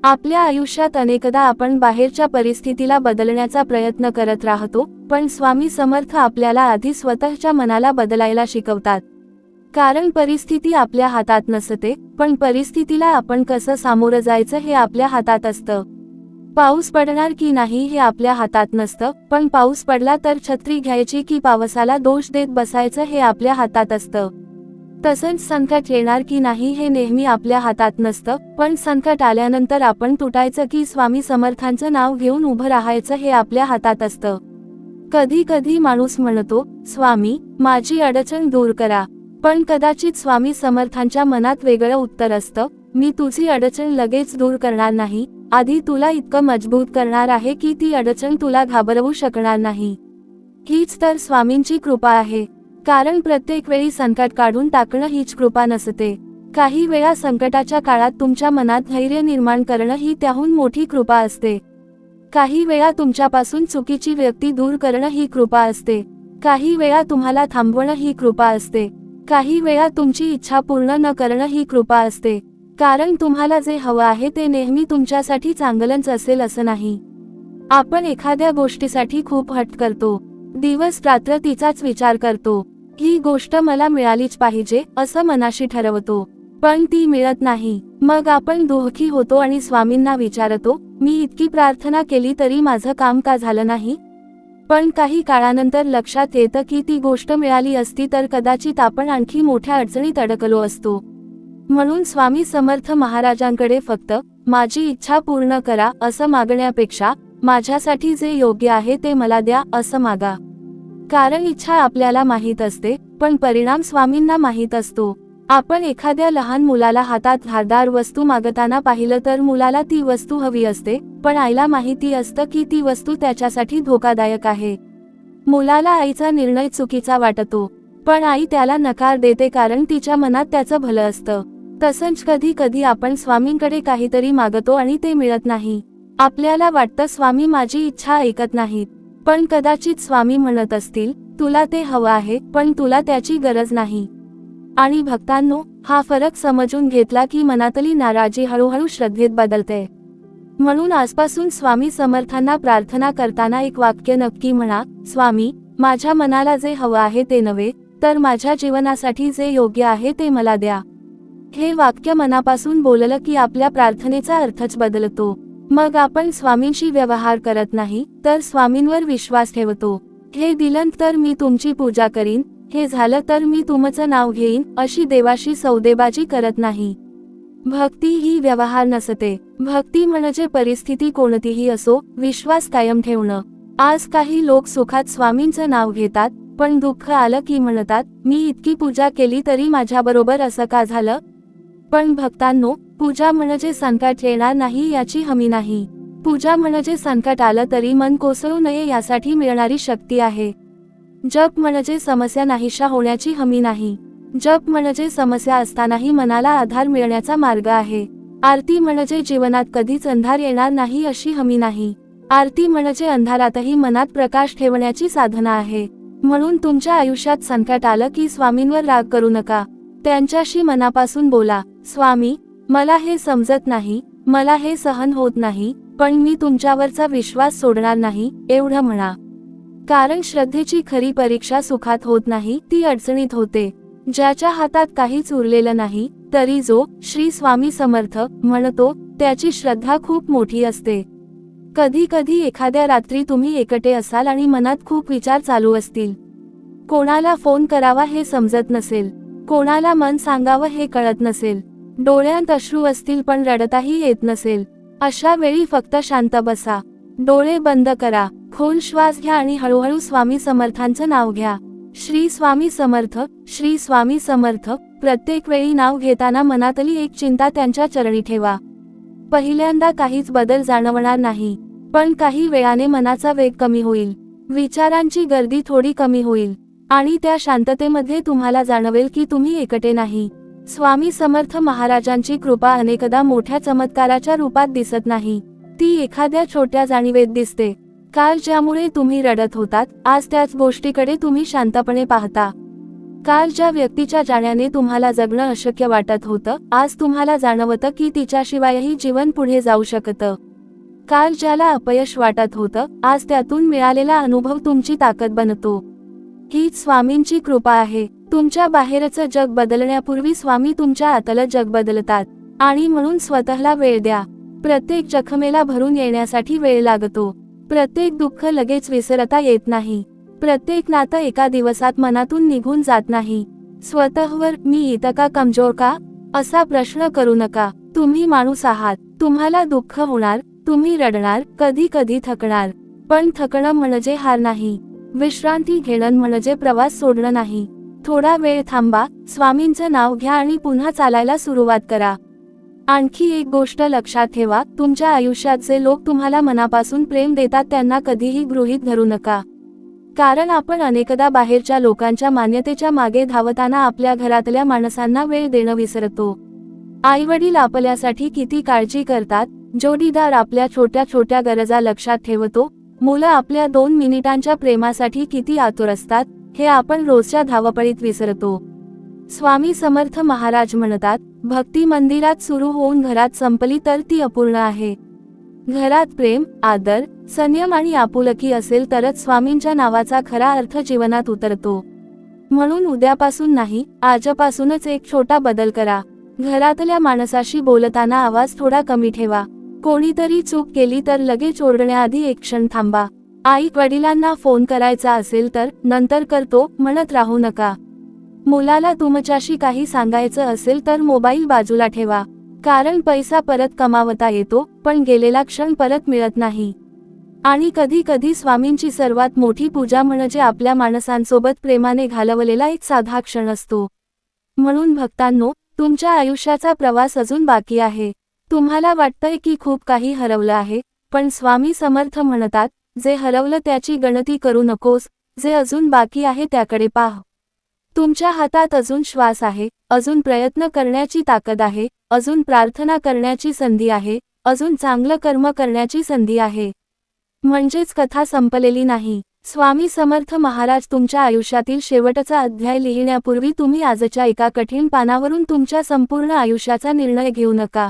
आपल्या आयुष्यात अनेकदा आपण बाहेरच्या परिस्थितीला बदलण्याचा प्रयत्न करत राहतो, पण स्वामी समर्थ आपल्याला आधी स्वतःच्या मनाला बदलायला शिकवतात. कारण परिस्थिती आपल्या हातात नसते, पण परिस्थितीला आपण कसं सामोरं जायचं हे आपल्या हातात असतं. पाऊस पडणार की नाही हे आपल्या हातात नसतं, पण पाऊस पडला तर छत्री घ्यायची की पावसाला दोष देत बसायचं हे आपल्या हातात असतं. तसंच संकट येणार की नाही हे नेहमी आपल्या हातात नसतं, पण संकट आल्यानंतर आपण तुटायचं की स्वामी समर्थांचं नाव घेऊन उभं राहायचं हे आपल्या हातात असतं. कधी कधी माणूस म्हणतो, स्वामी, माझी अडचण दूर करा. पण कदाचित स्वामी समर्थांच्या मनात वेगळं उत्तर असतं, मी तुझी अडचण लगेच दूर करणार नाही, आधी तुला इतकं मजबूत करणार आहे की ती अडचण तुला घाबरवू शकणार नाही. हीच तर स्वामींची कृपा आहे. कारण प्रत्येक वेळी संकट काढून टाकणं हीच कृपा नसते. काही वेळा संकटाच्या काळात तुमच्या मनात धैर्य निर्माण करणं ही त्याहून मोठी कृपा असते. काही वेळा तुमच्यापासून चुकीची व्यक्ती दूर करणं ही कृपा असते. काही वेळा तुम्हाला थांबवणं ही कृपा असते. काही वेळा तुमची इच्छा पूर्ण न करणं ही कृपा असते. कारण तुम्हाला जे हवं आहे ते नेहमी तुमच्यासाठी चांगलंच असेल असं नाही. आपण एखाद्या गोष्टीसाठी खूप हट्ट करतो, दिवस रात्र तिचाच विचार करतो, ही गोष्ट मला मिळालीच पाहिजे असं मनाशी ठरवतो, पण ती मिळत नाही. मग आपण दुःखी होतो आणि स्वामींना विचारतो, मी इतकी प्रार्थना केली तरी माझं काम का झालं नाही. पण काही काळानंतर लक्षात येतं की ती गोष्ट मिळाली असती तर कदाचित आपण आणखी मोठ्या अडचणीत अडकलो असतो. म्हणून स्वामी समर्थ महाराजांकडे फक्त माझी इच्छा पूर्ण करा असं मागण्यापेक्षा माझ्यासाठी जे योग्य आहे ते मला द्या असं मागा. कारण इच्छा आपल्याला माहीत असते, पण परिणाम स्वामींना माहीत असतो. आपण एखाद्या लहान मुलाला हातात धारदार वस्तू मागताना पाहिलं तर मुलाला ती वस्तू हवी असते, पण आईला माहिती असतं की ती वस्तू त्याच्यासाठी धोकादायक आहे. मुलाला आईचा निर्णय चुकीचा वाटतो, पण आई त्याला नकार देते कारण तिच्या मनात त्याचं भलं असतं. तसंच कधी कधी आपण स्वामींकडे काहीतरी मागतो आणि ते मिळत नाही. आपल्याला वाटतं स्वामी माझी इच्छा ऐकत नाहीत, पण कदाचित स्वामी म्हणत असतील, तुला ते हवं आहे पण तुला त्याची गरज नाही. आणि भक्तांनो, हा फरक समजून घेतला की मनातली नाराजी हळूहळू श्रद्धेत बदलते. म्हणून आजपासून स्वामी समर्थांना प्रार्थना करताना एक वाक्य नक्की म्हणा, स्वामी, माझ्या मनाला जे हवं आहे ते नव्हे, तर माझ्या जीवनासाठी जे योग्य आहे ते मला द्या. हे वाक्य मनापासून बोललं की आपल्या प्रार्थनेचा अर्थच बदलतो. मग आपण स्वामींशी व्यवहार करत नाही, तर स्वामींवर विश्वास ठेवतो. हे दिलं तर मी तुमची पूजा करीन, हे झालं तर मी तुमचं नाव घेईन अशी देवाशी सौदेबाजी करत नाही. भक्ती ही व्यवहार नसते. भक्ती म्हणजे परिस्थिती कोणतीही असो, विश्वास कायम ठेवणं. आज काही लोक सुखात स्वामींचं नाव घेतात, पण दुःख आलं की म्हणतात, मी इतकी पूजा केली तरी माझ्याबरोबर असं का झालं. पण भक्तांनो, पूजा म्हणजे संकट येणार नाही याची हमी नाही. पूजा म्हणजे संकट आलं तरी मन कोसळू नये यासाठी मिळणारी शक्ती आहे. जप म्हणजे समस्या नाहीशा होण्याची हमी नाही. जप म्हणजे समस्या असतानाही मनाला आधार मिळण्याचा मार्ग आहे. आरती म्हणजे जीवनात कधीच अंधार येणार नाही अशी हमी नाही. आरती म्हणजे अंधारातही मनात प्रकाश ठेवण्याची साधना आहे. म्हणून तुमच्या आयुष्यात संकट आलं की स्वामींवर राग करू नका. त्यांच्याशी मनापासून बोला, स्वामी, मला हे समजत नाही, मला हे सहन होत नाही, पण मी तुमच्यावरचा विश्वास सोडणार नाही एवढं म्हणा. कारण श्रद्धेची खरी परीक्षा सुखात होत नाही, ती अडचणीत होते. ज्याच्या हातात काहीच उरलेलं नाही, तरी जो श्री स्वामी समर्थ म्हणतो, त्याची श्रद्धा खूप मोठी असते. कधी कधी एखाद्या रात्री तुम्ही एकटे असाल आणि मनात खूप विचार चालू असतील. कोणाला फोन करावा हे समजत नसेल, कोणाला मन सांगावं हे कळत नसेल, डोळ्यात अश्रू असतील पण रडताही येत नसेल. अशा वेळी फक्त शांत बसा, डोळे बंद करा, खोल श्वास घ्या आणि हळूहळू स्वामी समर्थांचं नाव घ्या. श्री स्वामी समर्थ, श्री स्वामी समर्थ. प्रत्येक वेळी नाव घेताना मनातली एक चिंता त्यांच्या चरणी ठेवा. पहिल्यांदा काहीच बदल जाणवणार नाही, पण काही वेळाने मनाचा वेग कमी होईल, विचारांची गर्दी थोडी कमी होईल आणि त्या शांततेमध्ये तुम्हाला जाणवेल की तुम्ही एकटे नाही. स्वामी समर्थ महाराजांची कृपा अनेकदा मोठ्या चमत्काराच्या रूपात दिसत नाही, ती एखाद्या छोट्या जाणीवेत दिसते. काल ज्यामुळे तुम्ही रडत होतात, आज त्याच गोष्टीकडे तुम्ही शांतपणे पाहता. काल ज्या व्यक्तीच्या जाण्याने तुम्हाला जगणं अशक्य वाटत होतं, आज तुम्हाला जाणवतं की तिच्याशिवायही जीवन पुढे जाऊ शकतं. काल ज्याला अपयश वाटत होतं, आज त्यातून मिळालेला अनुभव तुमची ताकद बनतो. हीच स्वामींची कृपा आहे. तुमच्या बाहेरचं जग बदलण्यापूर्वी स्वामी तुमच्या आतलं जग बदलतात. आणि म्हणून स्वतःला वेळ द्या. प्रत्येक जखमेला भरून येण्यासाठी वेळ लागतो. प्रत्येक दुःख लगेच विसरता येत नाही. प्रत्येक नातं एका दिवसात मनातून निघून जात नाही. स्वतःवर मी इतका कमजोर का असा प्रश्न करू नका. तुम्ही माणूस आहात, तुम्हाला दुःख होणार, तुम्ही रडणार, कधी कधी थकणार, पण थकणं म्हणजे हार नाही. विश्रांती घेणं म्हणजे प्रवास सोडणं नाही. थोडा वेळ थांबा, स्वामींचं नाव घ्या आणि पुन्हा चालायला सुरुवात करा. आणखी एक गोष्ट लक्षात ठेवा, तुमच्या आयुष्यात जे लोक तुम्हाला मनापासून प्रेम देतात त्यांना कधीही गृहीत धरू नका. कारण आपण अनेकदा बाहेरच्या लोकांच्या मान्यतेच्या मागे धावताना आपल्या घरातल्या माणसांना वेळ देणं विसरतो. आईवडील आपल्यासाठी किती काळजी करतात, जोडीदार आपल्या छोट्या छोट्या गरजा लक्षात ठेवतो, मुलं आपल्या 2 मिनिटांच्या प्रेमासाठी किती आतुर असतात, हे आपण रोजच्या धावपळीत विसरतो. स्वामी समर्थ महाराज म्हणतात, भक्ती मंदिरात सुरू होऊन घरात संपली तर ती अपूर्ण आहे. घरात प्रेम, आदर, संयम आणि आपुलकी असेल तरच स्वामींच्या नावाचा खरा अर्थ जीवनात उतरतो. म्हणून उद्यापासून नाही, आजपासूनच एक छोटा बदल करा. घरातल्या माणसाशी बोलताना आवाज थोडा कमी ठेवा. कोणीतरी चूक केली तर लगेच ओरडण्याआधी एक क्षण थांबा. आई वडिलांना फोन करायचा असेल तर नंतर करतो म्हणत राहू नका. मुलाला तुमच्याशी काही सांगायचं असेल तर मोबाईल बाजूला ठेवा. कारण पैसा परत कमावता येतो, पण गेलेला क्षण परत मिळत नाही. आणि कधी कधी स्वामींची सर्वात मोठी पूजा म्हणजे आपल्या माणसांसोबत प्रेमाने घालवलेला एक साधा क्षण असतो. म्हणून भक्तांनो, तुमच्या आयुष्याचा प्रवास अजून बाकी आहे. तुम्हाला वाटतंय की खूप काही हरवलं आहे, पण स्वामी समर्थ म्हणतात, जे हरवलं त्याची गणती करू नकोस, जे अजून बाकी आहे त्याकडे पाह. तुमच्या हातात अजून श्वास आहे, अजून प्रयत्न करण्याची ताकद आहे, अजून प्रार्थना करण्याची संधी आहे, अजून चांगलं कर्म करण्याची संधी आहे. म्हणजेच कथा संपलेली नाही. स्वामी समर्थ महाराज तुमच्या आयुष्यातील शेवटचा अध्याय लिहिण्यापूर्वी तुम्ही आजच्या एका कठीण पानावरून तुमच्या संपूर्ण आयुष्याचा निर्णय घेऊ नका.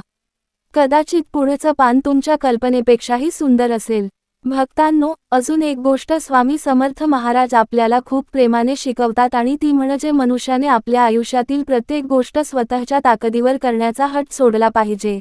कदाचित पुढचं पान तुमच्या कल्पनेपेक्षाही सुंदर असेल. भक्तांनो, अजून एक गोष्ट स्वामी समर्थ महाराज आपल्याला खूप प्रेमाने शिकवतात आणि ती म्हणजे मनुष्याने आपल्या आयुष्यातील प्रत्येक गोष्ट स्वतःच्या ताकदीवर करण्याचा हट्ट सोडला पाहिजे.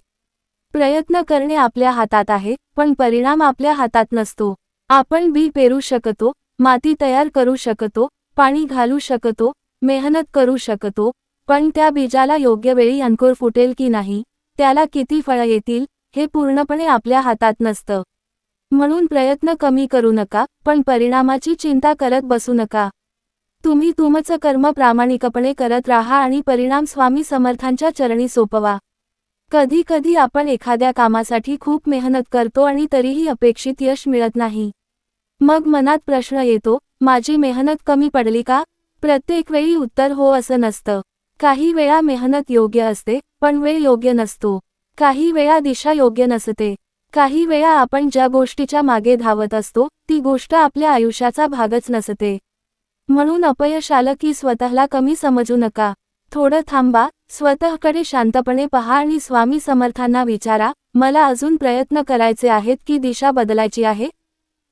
प्रयत्न करणे आपल्या हातात आहे, पण परिणाम आपल्या हातात नसतो. आपण बी पेरू शकतो, माती तयार करू शकतो, पाणी घालू शकतो, मेहनत करू शकतो, पण त्या बीजाला योग्य वेळी अंकुर फुटेल की नाही, त्याला किती फळं येतील, हे पूर्णपणे आपल्या हातात नसतं. म्हणून प्रयत्न कमी करू नका, पण परिणामाची चिंता करत बसू नका. तुम्ही तुमचं कर्म प्रामाणिकपणे करत राहा आणि परिणाम स्वामी समर्थांच्या चरणी सोपवा. कधी कधी आपण एखाद्या कामासाठी खूप मेहनत करतो आणि तरीही अपेक्षित यश मिळत नाही. मग मनात प्रश्न येतो, माझी मेहनत कमी पडली का? प्रत्येक वेळी उत्तर हो असं नसतं. काही वेळा मेहनत योग्य असते, पण वेळ योग्य नसतो. काही वेळा दिशा योग्य नसते. काही वेळा आपण ज्या गोष्टीच्या मागे धावत असतो, ती गोष्ट आपल्या आयुष्याचा भागच नसते. म्हणून अपयश आलं की स्वतःला कमी समजू नका. थोडं थांबा, स्वतःकडे शांतपणे पहा आणि स्वामी समर्थांना विचारा, मला अजून प्रयत्न करायचे आहेत की दिशा बदलायची आहे?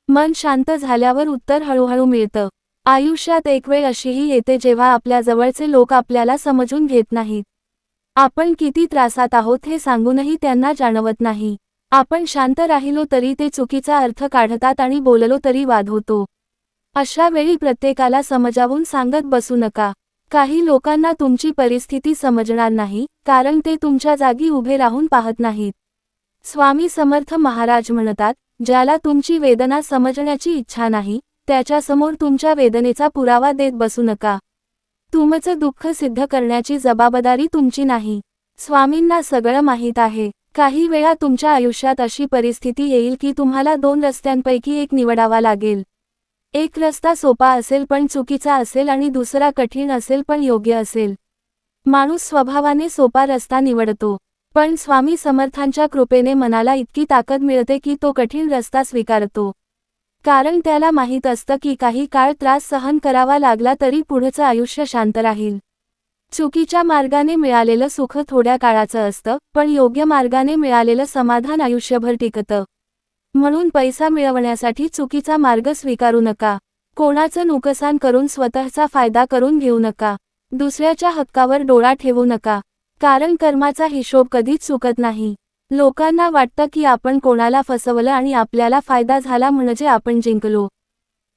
मन शांत झाल्यावर उत्तर हळूहळू मिळतं. आयुष्यात एक वेळ अशीही येते जेव्हा आपल्या जवळचे लोक आपल्याला समजून घेत नाहीत. आपण किती त्रासात आहोत हे सांगूनही त्यांना जाणवत नाही. आपण शांत राहिलो तरी ते चुकीचा अर्थ काढतात आणि बोललो तरी वाद होतो. अशा वेळी प्रत्येकाला समजावून सांगत बसू नका. काही लोकांना तुमची परिस्थिती समजणार नाही, कारण ते तुमच्या जागी उभे राहून पाहत नाहीत. स्वामी समर्थ महाराज म्हणतात, ज्याला तुमची वेदना समजण्याची इच्छा नाही, त्याच्यासमोर तुमच्या वेदनेचा पुरावा देत बसू नका. तुमचं दुःख सिद्ध करण्याची जबाबदारी तुमची नाही. स्वामींना सगळं माहीत आहे. काही वेळा तुमच्या आयुष्यात अशी परिस्थिती येईल की तुम्हाला 2 रस्त्यांपैकी एक निवडावा लागेल. एक रस्ता सोपा असेल पण चुकीचा असेल आणि दुसरा कठीण असेल पण योग्य असेल. माणूस स्वभावाने सोपा रस्ता निवडतो, पण स्वामी समर्थांच्या कृपेने मनाला इतकी ताकद मिळते की तो कठीण रस्ता स्वीकारतो. कारण त्याला माहीत असतं की काही काळ त्रास सहन करावा लागला तरी पुढचं आयुष्य शांत राहील. चुकीच्या मार्गाने मिळालेलं सुख थोड्या काळाचं असतं, पण योग्य मार्गाने मिळालेलं समाधान आयुष्यभर टिकतं. म्हणून पैसा मिळवण्यासाठी चुकीचा मार्ग स्वीकारू नका. कोणाचं नुकसान करून स्वतःचा फायदा करून घेऊ नका. दुसऱ्याच्या हक्कावर डोळा ठेवू नका, कारण कर्माचा हिशोब कधीच चुकत नाही. लोकांना वाटतं की आपण कोणाला फसवलं आणि आपल्याला फायदा झाला म्हणजे आपण जिंकलो.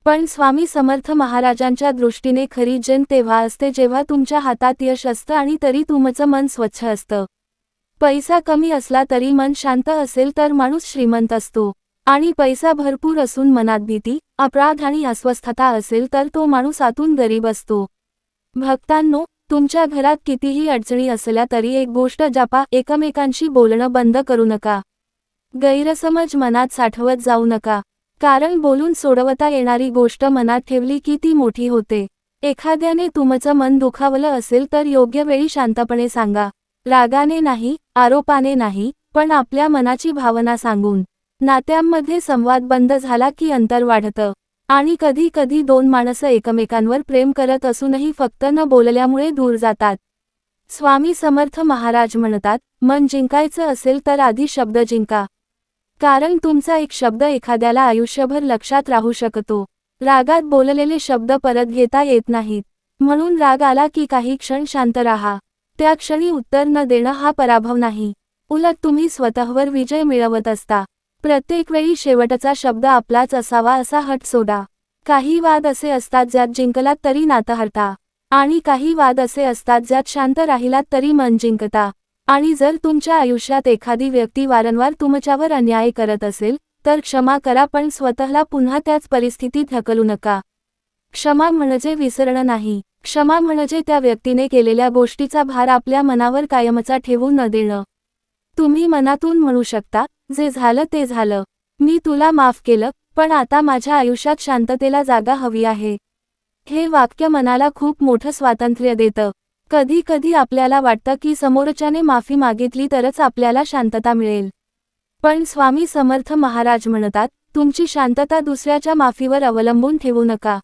पण स्वामी समर्थ महाराजांच्या दृष्टीने खरी जन तेव्हा असते जेव्हा तुमच्या हातात यश असतं आणि तरी तुमचं मन स्वच्छ असतं. पैसा कमी असला तरी मन शांत असेल तर माणूस श्रीमंत असतो. आणि पैसा भरपूर असून मनात भीती, अपराध आणि अस्वस्थता असेल तर तो माणूस आतून गरीब असतो. भक्तांनो, तुमच्या घरात कितीही अडचणी असल्या तरी एक गोष्ट जपा, एकमेकांशी बोलणं बंद करू नका. गैरसमज मनात साठवत जाऊ नका, कारण बोलून सोडवता येणारी गोष्ट मनात ठेवली की ती मोठी होते. एखाद्याने तुमचं मन दुखावलं असेल तर योग्य वेळी शांतपणे सांगा. रागाने नाही, आरोपाने नाही, पण आपल्या मनाची भावना सांगून. नात्यांमध्ये संवाद बंद झाला की अंतर वाढतं. आणि कधी कधी 2 माणसं एकमेकांवर प्रेम करत असूनही फक्त न बोलल्यामुळे दूर जातात. स्वामी समर्थ महाराज म्हणतात, मन जिंकायचं असेल तर आधी शब्द जिंका. कारण तुमचा एक शब्द एखाद्याला आयुष्यभर लक्षात राहू शकतो. रागात बोललेले शब्द परत घेता येत नाहीत. म्हणून राग आला की काही क्षण शांत राहा. त्या क्षणी उत्तर न देणं हा पराभव नाही, उलट तुम्ही स्वतःवर विजय मिळवत असता. प्रत्येक वेळी शेवटचा शब्द आपलाच असावा असा हट सोडा. काही वाद असे असतात ज्यात जिंकलात तरी नातं हरता, आणि काही वाद असे असतात ज्यात शांत राहिलात तरी मन जिंकता. आणि जर तुमच्या आयुष्यात एखादी व्यक्ती वारंवार तुमच्यावर अन्याय करत असेल तर क्षमा करा, पण स्वतःला पुन्हा त्याच परिस्थितीत ढकलू नका. क्षमा म्हणजे विसरणं नाही, क्षमा म्हणजे त्या व्यक्तीने केलेल्या गोष्टीचा भार आपल्या मनावर कायमचा ठेवू न देणं. तुम्ही मनातून म्हणू शकता, जे झालं ते झालं, मी तुला माफ केलं, पण आता माझ्या आयुष्यात शांततेला जागा हवी आहे. हे वाक्य मनाला खूप मोठं स्वातंत्र्य देतं. कधी कधी आपल्याला वाटतं की समोरच्याने माफी मागितली तरच आपल्याला शांतता मिळेल. पण स्वामी समर्थ महाराज म्हणतात, तुमची शांतता दुसऱ्याच्या माफीवर अवलंबून ठेवू नका.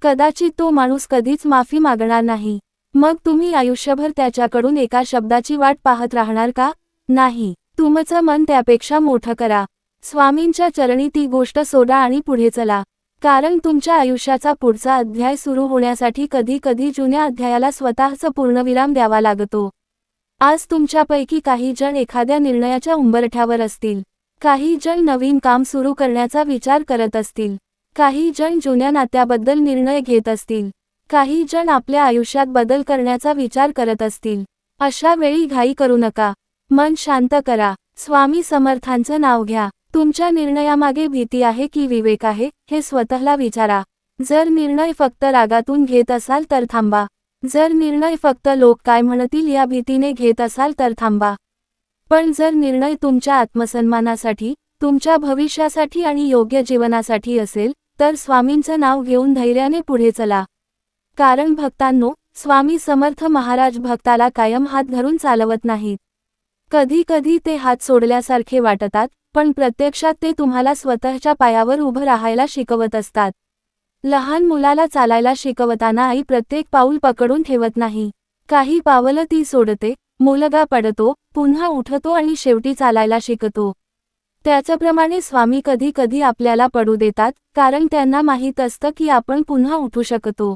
कदाचित तो माणूस कधीच माफी मागणार नाही. मग तुम्ही आयुष्यभर त्याच्याकडून एका शब्दाची वाट पाहत राहणार का? नाही. तुमचं मन त्यापेक्षा मोठं करा. स्वामींच्या चरणी ती गोष्ट सोडा आणि पुढे चला. कारण तुमच्या आयुष्याचा पुढचा अध्याय सुरू होण्यासाठी कधी कधी जुन्या अध्यायाला स्वतःचा पूर्णविराम द्यावा लागतो. आज तुमच्यापैकी काही जण एखाद्या निर्णयाच्या उंबरठ्यावर असतील. काही जण नवीन काम सुरू करण्याचा विचार करत असतील. काही जण जुन्या नात्याबद्दल निर्णय घेत असतील. काही जण आपल्या आयुष्यात बदल करण्याचा विचार करत असतील. अशा वेळी घाई करू नका. मन शांत करा. स्वामी समर्थांचं नाव घ्या. तुमच्या निर्णयामागे भीती आहे की विवेक आहे, हे स्वतःला विचारा. जर निर्णय फक्त रागातून घेत असाल तर थांबा. जर निर्णय फक्त लोक काय म्हणतील या भीतीने घेत असाल तर थांबा. पण जर निर्णय तुमच्या आत्मसन्मानासाठी, तुमच्या भविष्यासाठी आणि योग्य जीवनासाठी असेल, तर स्वामींचं नाव घेऊन धैर्याने पुढे चला. कारण भक्तांनो, स्वामी समर्थ महाराज भक्ताला कायम हात धरून चालवत नाहीत. कधी कधी ते हात सोडल्यासारखे वाटतात, पण प्रत्यक्षात ते तुम्हाला स्वतःच्या पायावर उभं राहायला शिकवत असतात. लहान मुलाला चालायला शिकवताना आई प्रत्येक पाऊल पकडून ठेवत नाही. काही पावलं ती सोडते, मुलगा पडतो, पुन्हा उठतो आणि शेवटी चालायला शिकतो. त्याच्याप्रमाणे स्वामी कधी कधी आपल्याला पडू देतात, कारण त्यांना माहीत असतं की आपण पुन्हा उठू शकतो.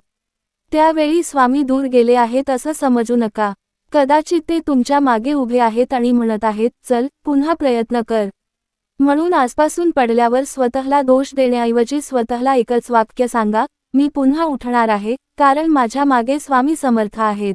त्यावेळी स्वामी दूर गेले आहेत असं समजू नका. कदाचित ते तुमच्या मागे उभे आहेत आणि म्हणत आहेत, चल, पुन्हा प्रयत्न कर. म्हणून आजपासून पडल्यावर स्वतःला दोष देण्याऐवजी स्वतःला एकच वाक्य सांगा, मी पुन्हा उठणार आहे, कारण माझ्या मागे स्वामी समर्थ आहेत.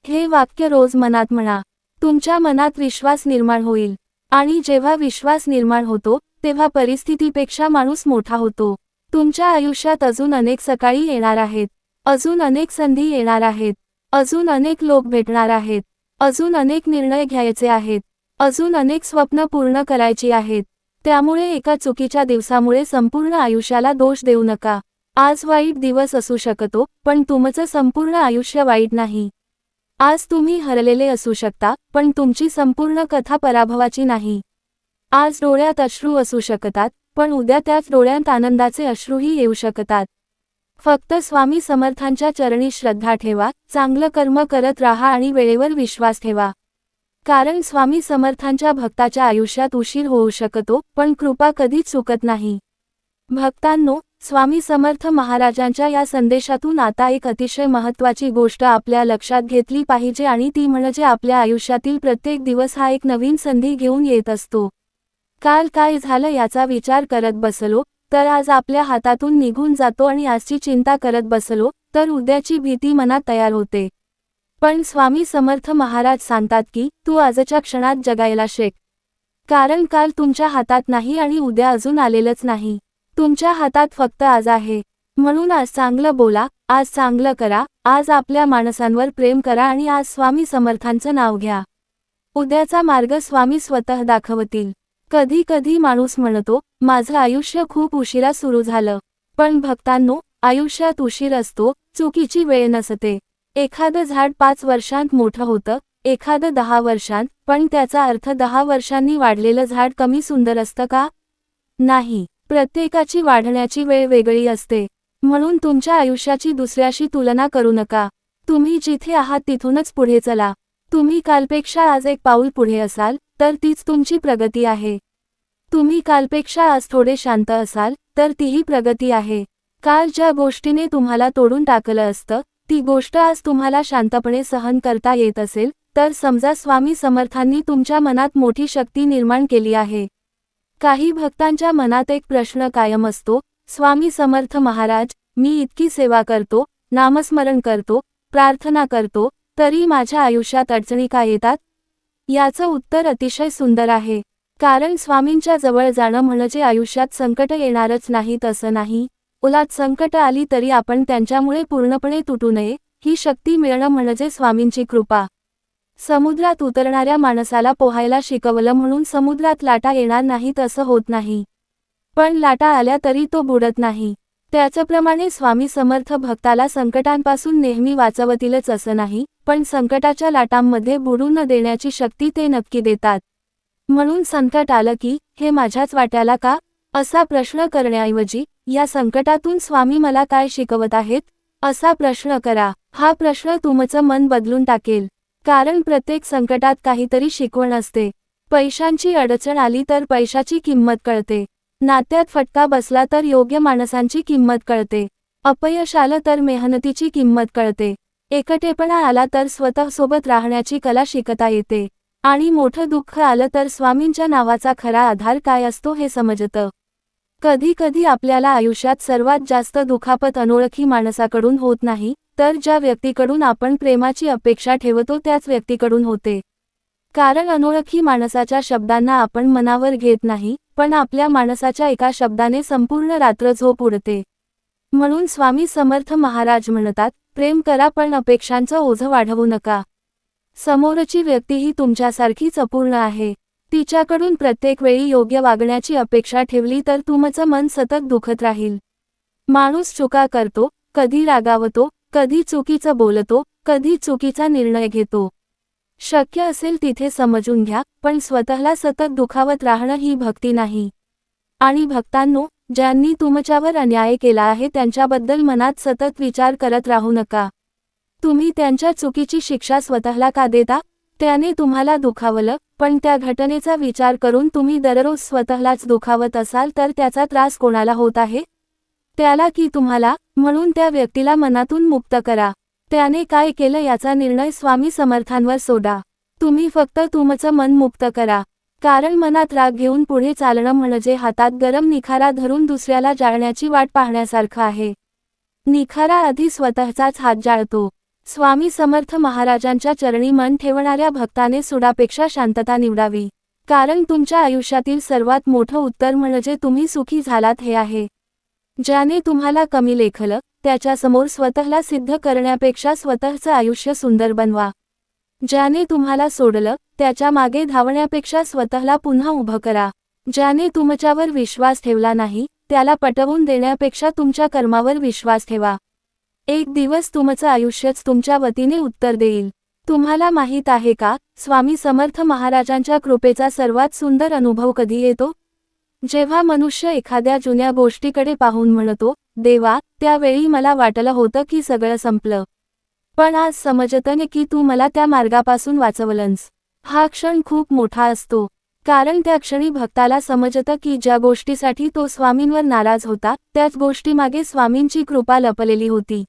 हे वाक्य रोज मनात म्हणा. तुमच्या मनात विश्वास निर्माण होईल. आणि जेव्हा विश्वास निर्माण होतो तेव्हा परिस्थितीपेक्षा माणूस मोठा होतो. तुमच्या आयुष्यात अजून अनेक सकाळी येणार आहेत, अजून अनेक संधी येणार आहेत, अजून अनेक लोक भेटणार आहेत, अजून अनेक निर्णय घ्यायचे आहेत, अजून अनेक स्वप्न पूर्ण करायची आहेत. त्यामुळे एका चुकीच्या दिवसामुळे संपूर्ण आयुष्याला दोष देऊ नका. आज वाईट दिवस असू शकतो, पण तुमचं संपूर्ण आयुष्य वाईट नाही. आज तुम्ही हरलेले असू शकता, पण तुमची संपूर्ण कथा पराभवाची नाही. आज डोळ्यात अश्रू असू शकतात, पण उद्या त्याच डोळ्यात आनंदाचे अश्रूही येऊ शकतात. फक्त स्वामी समर्थांच्या चरणी श्रद्धा ठेवा, चांगलं कर्म करत राहा आणि वेळेवर विश्वास ठेवा. कारण स्वामी समर्थांच्या भक्ताच्या आयुष्यात उशीर होऊ शकतो, पण कृपा कधीच चुकत नाही. भक्तांनो, स्वामी समर्थ महाराजांच्या या संदेशातून आता एक अतिशय महत्त्वाची गोष्ट आपल्या लक्षात घेतली पाहिजे आणि ती म्हणजे आपल्या आयुष्यातील प्रत्येक दिवस हा एक नवीन संधी घेऊन येत असतो. काल काय झालं याचा विचार करत बसलो तर आज आपल्या हातातून निघून जातो आणि आजची चिंता करत बसलो तर उद्याची भीती मनात तयार होते. पण स्वामी समर्थ महाराज सांगतात की तू आजच्या क्षणात जगायला शिक. कारण काल तुमच्या हातात नाही आणि उद्या अजून आलेलंच नाही. तुमच्या हातात फक्त आज आहे. म्हणून आज चांगलं बोला, आज चांगलं करा, आज आपल्या माणसांवर प्रेम करा आणि आज स्वामी समर्थांचं नाव घ्या. उद्याचा मार्ग स्वामी स्वतः दाखवतील. कधी कधी माणूस म्हणतो, माझं आयुष्य खूप उशिरा सुरू झालं. पण भक्तांनो, आयुष्यात उशीर असतो, चुकीची वेळ नसते. एखादं झाड 5 वर्षांत मोठं होतं, एखादं 10 वर्षांत, पण त्याचा अर्थ 10 वर्षांनी वाढलेलं झाड कमी सुंदर असतं का? नाही. प्रत्येकाची वाढण्याची वेळ वेगळी असते. म्हणून तुमच्या आयुष्याची दुसऱ्याशी तुलना करू नका. तुम्ही जिथे आहात तिथूनच पुढे चला. तुम्ही कालपेक्षा आज एक पाऊल पुढे असाल तर तीच तुमची प्रगती आहे. तुम्ही कालपेक्षा आज थोडे शांत असाल तर तीही प्रगती आहे. काल ज्या गोष्टीने तुम्हाला तोडून टाकलं असतं ती गोष्ट आज तुम्हाला शांतपणे सहन करता येत असेल तर समजा स्वामी समर्थांनी तुमच्या मनात मोठी शक्ती निर्माण केली आहे. काही भक्तांच्या मनात एक प्रश्न कायम असतो, स्वामी समर्थ महाराज, मी इतकी सेवा करतो, नामस्मरण करतो, प्रार्थना करतो, तरी माझ्या आयुष्यात अडचणी का येतात? याचं उत्तर अतिशय सुंदर आहे. कारण स्वामींच्या जवळ जाणं म्हणजे आयुष्यात संकट येणारच नाहीत असं नाही. उलट संकट आली तरी आपण त्यांच्यामुळे पूर्णपणे तुटू नये, ही शक्ती मिळणं म्हणजे स्वामींची कृपा. समुद्रात उतरणाऱ्या माणसाला पोहायला शिकवलं म्हणून समुद्रात लाटा येणार नाहीत असं होत नाही. पण लाटा आल्या तरी तो बुडत नाही. त्याचप्रमाणे स्वामी समर्थ भक्ताला संकटांपासून नेहमी वाचवतीलच असं नाही, पण संकटाच्या लाटांमध्ये बुडू न देण्याची शक्ती ते नक्की देतात. म्हणून संकट आलं की हे माझ्याच वाट्याला का असा प्रश्न करण्याऐवजी या संकटातून स्वामी मला काय शिकवत आहेत असा प्रश्न करा. हा प्रश्न तुमचं मन बदलून टाकेल. कारण प्रत्येक संकटात काहीतरी शिकवण असते. पैशांची अडचण आली तर पैशाची किंमत कळते. नात्यात फटका बसला तर योग्य माणसांची किंमत कळते. अपयश आलं तर मेहनतीची किंमत कळते. एकटेपणा आला तर स्वतःसोबत राहण्याची कला शिकता येते. आणि मोठं दुःख आलं तर स्वामींच्या नावाचा खरा आधार काय असतो हे समजतं. कधी कधी आपल्याला आयुष्यात सर्वात जास्त दुखापत अनोळखी माणसाकडून होत नाही, तर ज्या व्यक्तीकडून आपण प्रेमाची अपेक्षा ठेवतो त्याच व्यक्तीकडून होते. कारण अनोळखी माणसाच्या शब्दांना आपण मनावर घेत नाही, पण आपल्या माणसाच्या एका शब्दाने संपूर्ण रात्र झोप उडते. म्हणून स्वामी समर्थ महाराज म्हणतात, प्रेम करा पण अपेक्षांचं ओझं वाढवू नका. समोरची व्यक्तीही तुमच्यासारखीच अपूर्ण आहे. तिच्याकडून प्रत्येक वेळी योग्य वागण्याची अपेक्षा ठेवली तर तुमचं मन सतत दुखत राहील. माणूस चुका करतो, कधी रागावतो, कधी चुकीचं बोलतो, कधी चुकीचा निर्णय घेतो. शक्य असेल तिथे समजून घ्या, पण स्वतःला सतत दुखावत राहणं ही भक्ती नाही. आणि भक्तांनो, ज्यांनी तुमच्यावर अन्याय केला आहे त्यांच्याबद्दल मनात सतत विचार करत राहू नका. तुम्ही त्यांच्या चुकीची शिक्षा स्वतःला का देता? त्याने तुम्हाला दुखावलं, पण त्या घटनेचा विचार करून तुम्ही दररोज स्वतःलाच दुखावत असाल तर त्याचा त्रास कोणाला होत आहे? त्याला की तुम्हाला? म्हणून त्या व्यक्तीला मनातून मुक्त करा. त्याने काय केलं याचा निर्णय स्वामी समर्थांवर सोडा. तुम्ही फक्त तुमचं मन मुक्त करा. कारण मनात राग घेऊन पुढे चालणं म्हणजे हातात गरम निखारा धरून दुसऱ्याला जाळण्याची वाट पाहण्यासारखं आहे. निखारा आधी स्वतःचाच हात जाळतो. स्वामी समर्थ महाराजांच्या चरणी मन ठेवणाऱ्या भक्ताने सुडापेक्षा शांतता निवडावी. कारण तुमच्या आयुष्यातील सर्वात मोठं उत्तर म्हणजे तुम्ही सुखी झालात हे आहे. ज्याने तुम्हाला कमी लेखलं, त्याच्यासमोर स्वतःला सिद्ध करण्यापेक्षा स्वतःचं आयुष्य सुंदर बनवा. ज्याने तुम्हाला सोडलं, त्याच्या मागे धावण्यापेक्षा स्वतःला पुन्हा उभं करा. ज्याने तुमच्यावर विश्वास ठेवला नाही, त्याला पटवून देण्यापेक्षा तुमच्या कर्मावर विश्वास ठेवा. एक दिवस तुमचं आयुष्यच तुमच्या वतीने उत्तर देईल. तुम्हाला माहीत आहे का, स्वामी समर्थ महाराजांच्या कृपेचा सर्वात सुंदर अनुभव कधी येतो? जेव्हा मनुष्य एखाद्या जुन्या गोष्टीकडे पाहून म्हणतो, देवा, त्यावेळी मला वाटलं होतं की सगळं संपलं. पण आज समजतं की तू मला त्या मार्गापासून वाचवलंस. हा क्षण खूप मोठा असतो. कारण त्या क्षणी भक्ताला समजतं की ज्या गोष्टीसाठी तो स्वामींवर नाराज होता, त्याच गोष्टीमागे स्वामींची कृपा लपलेली होती.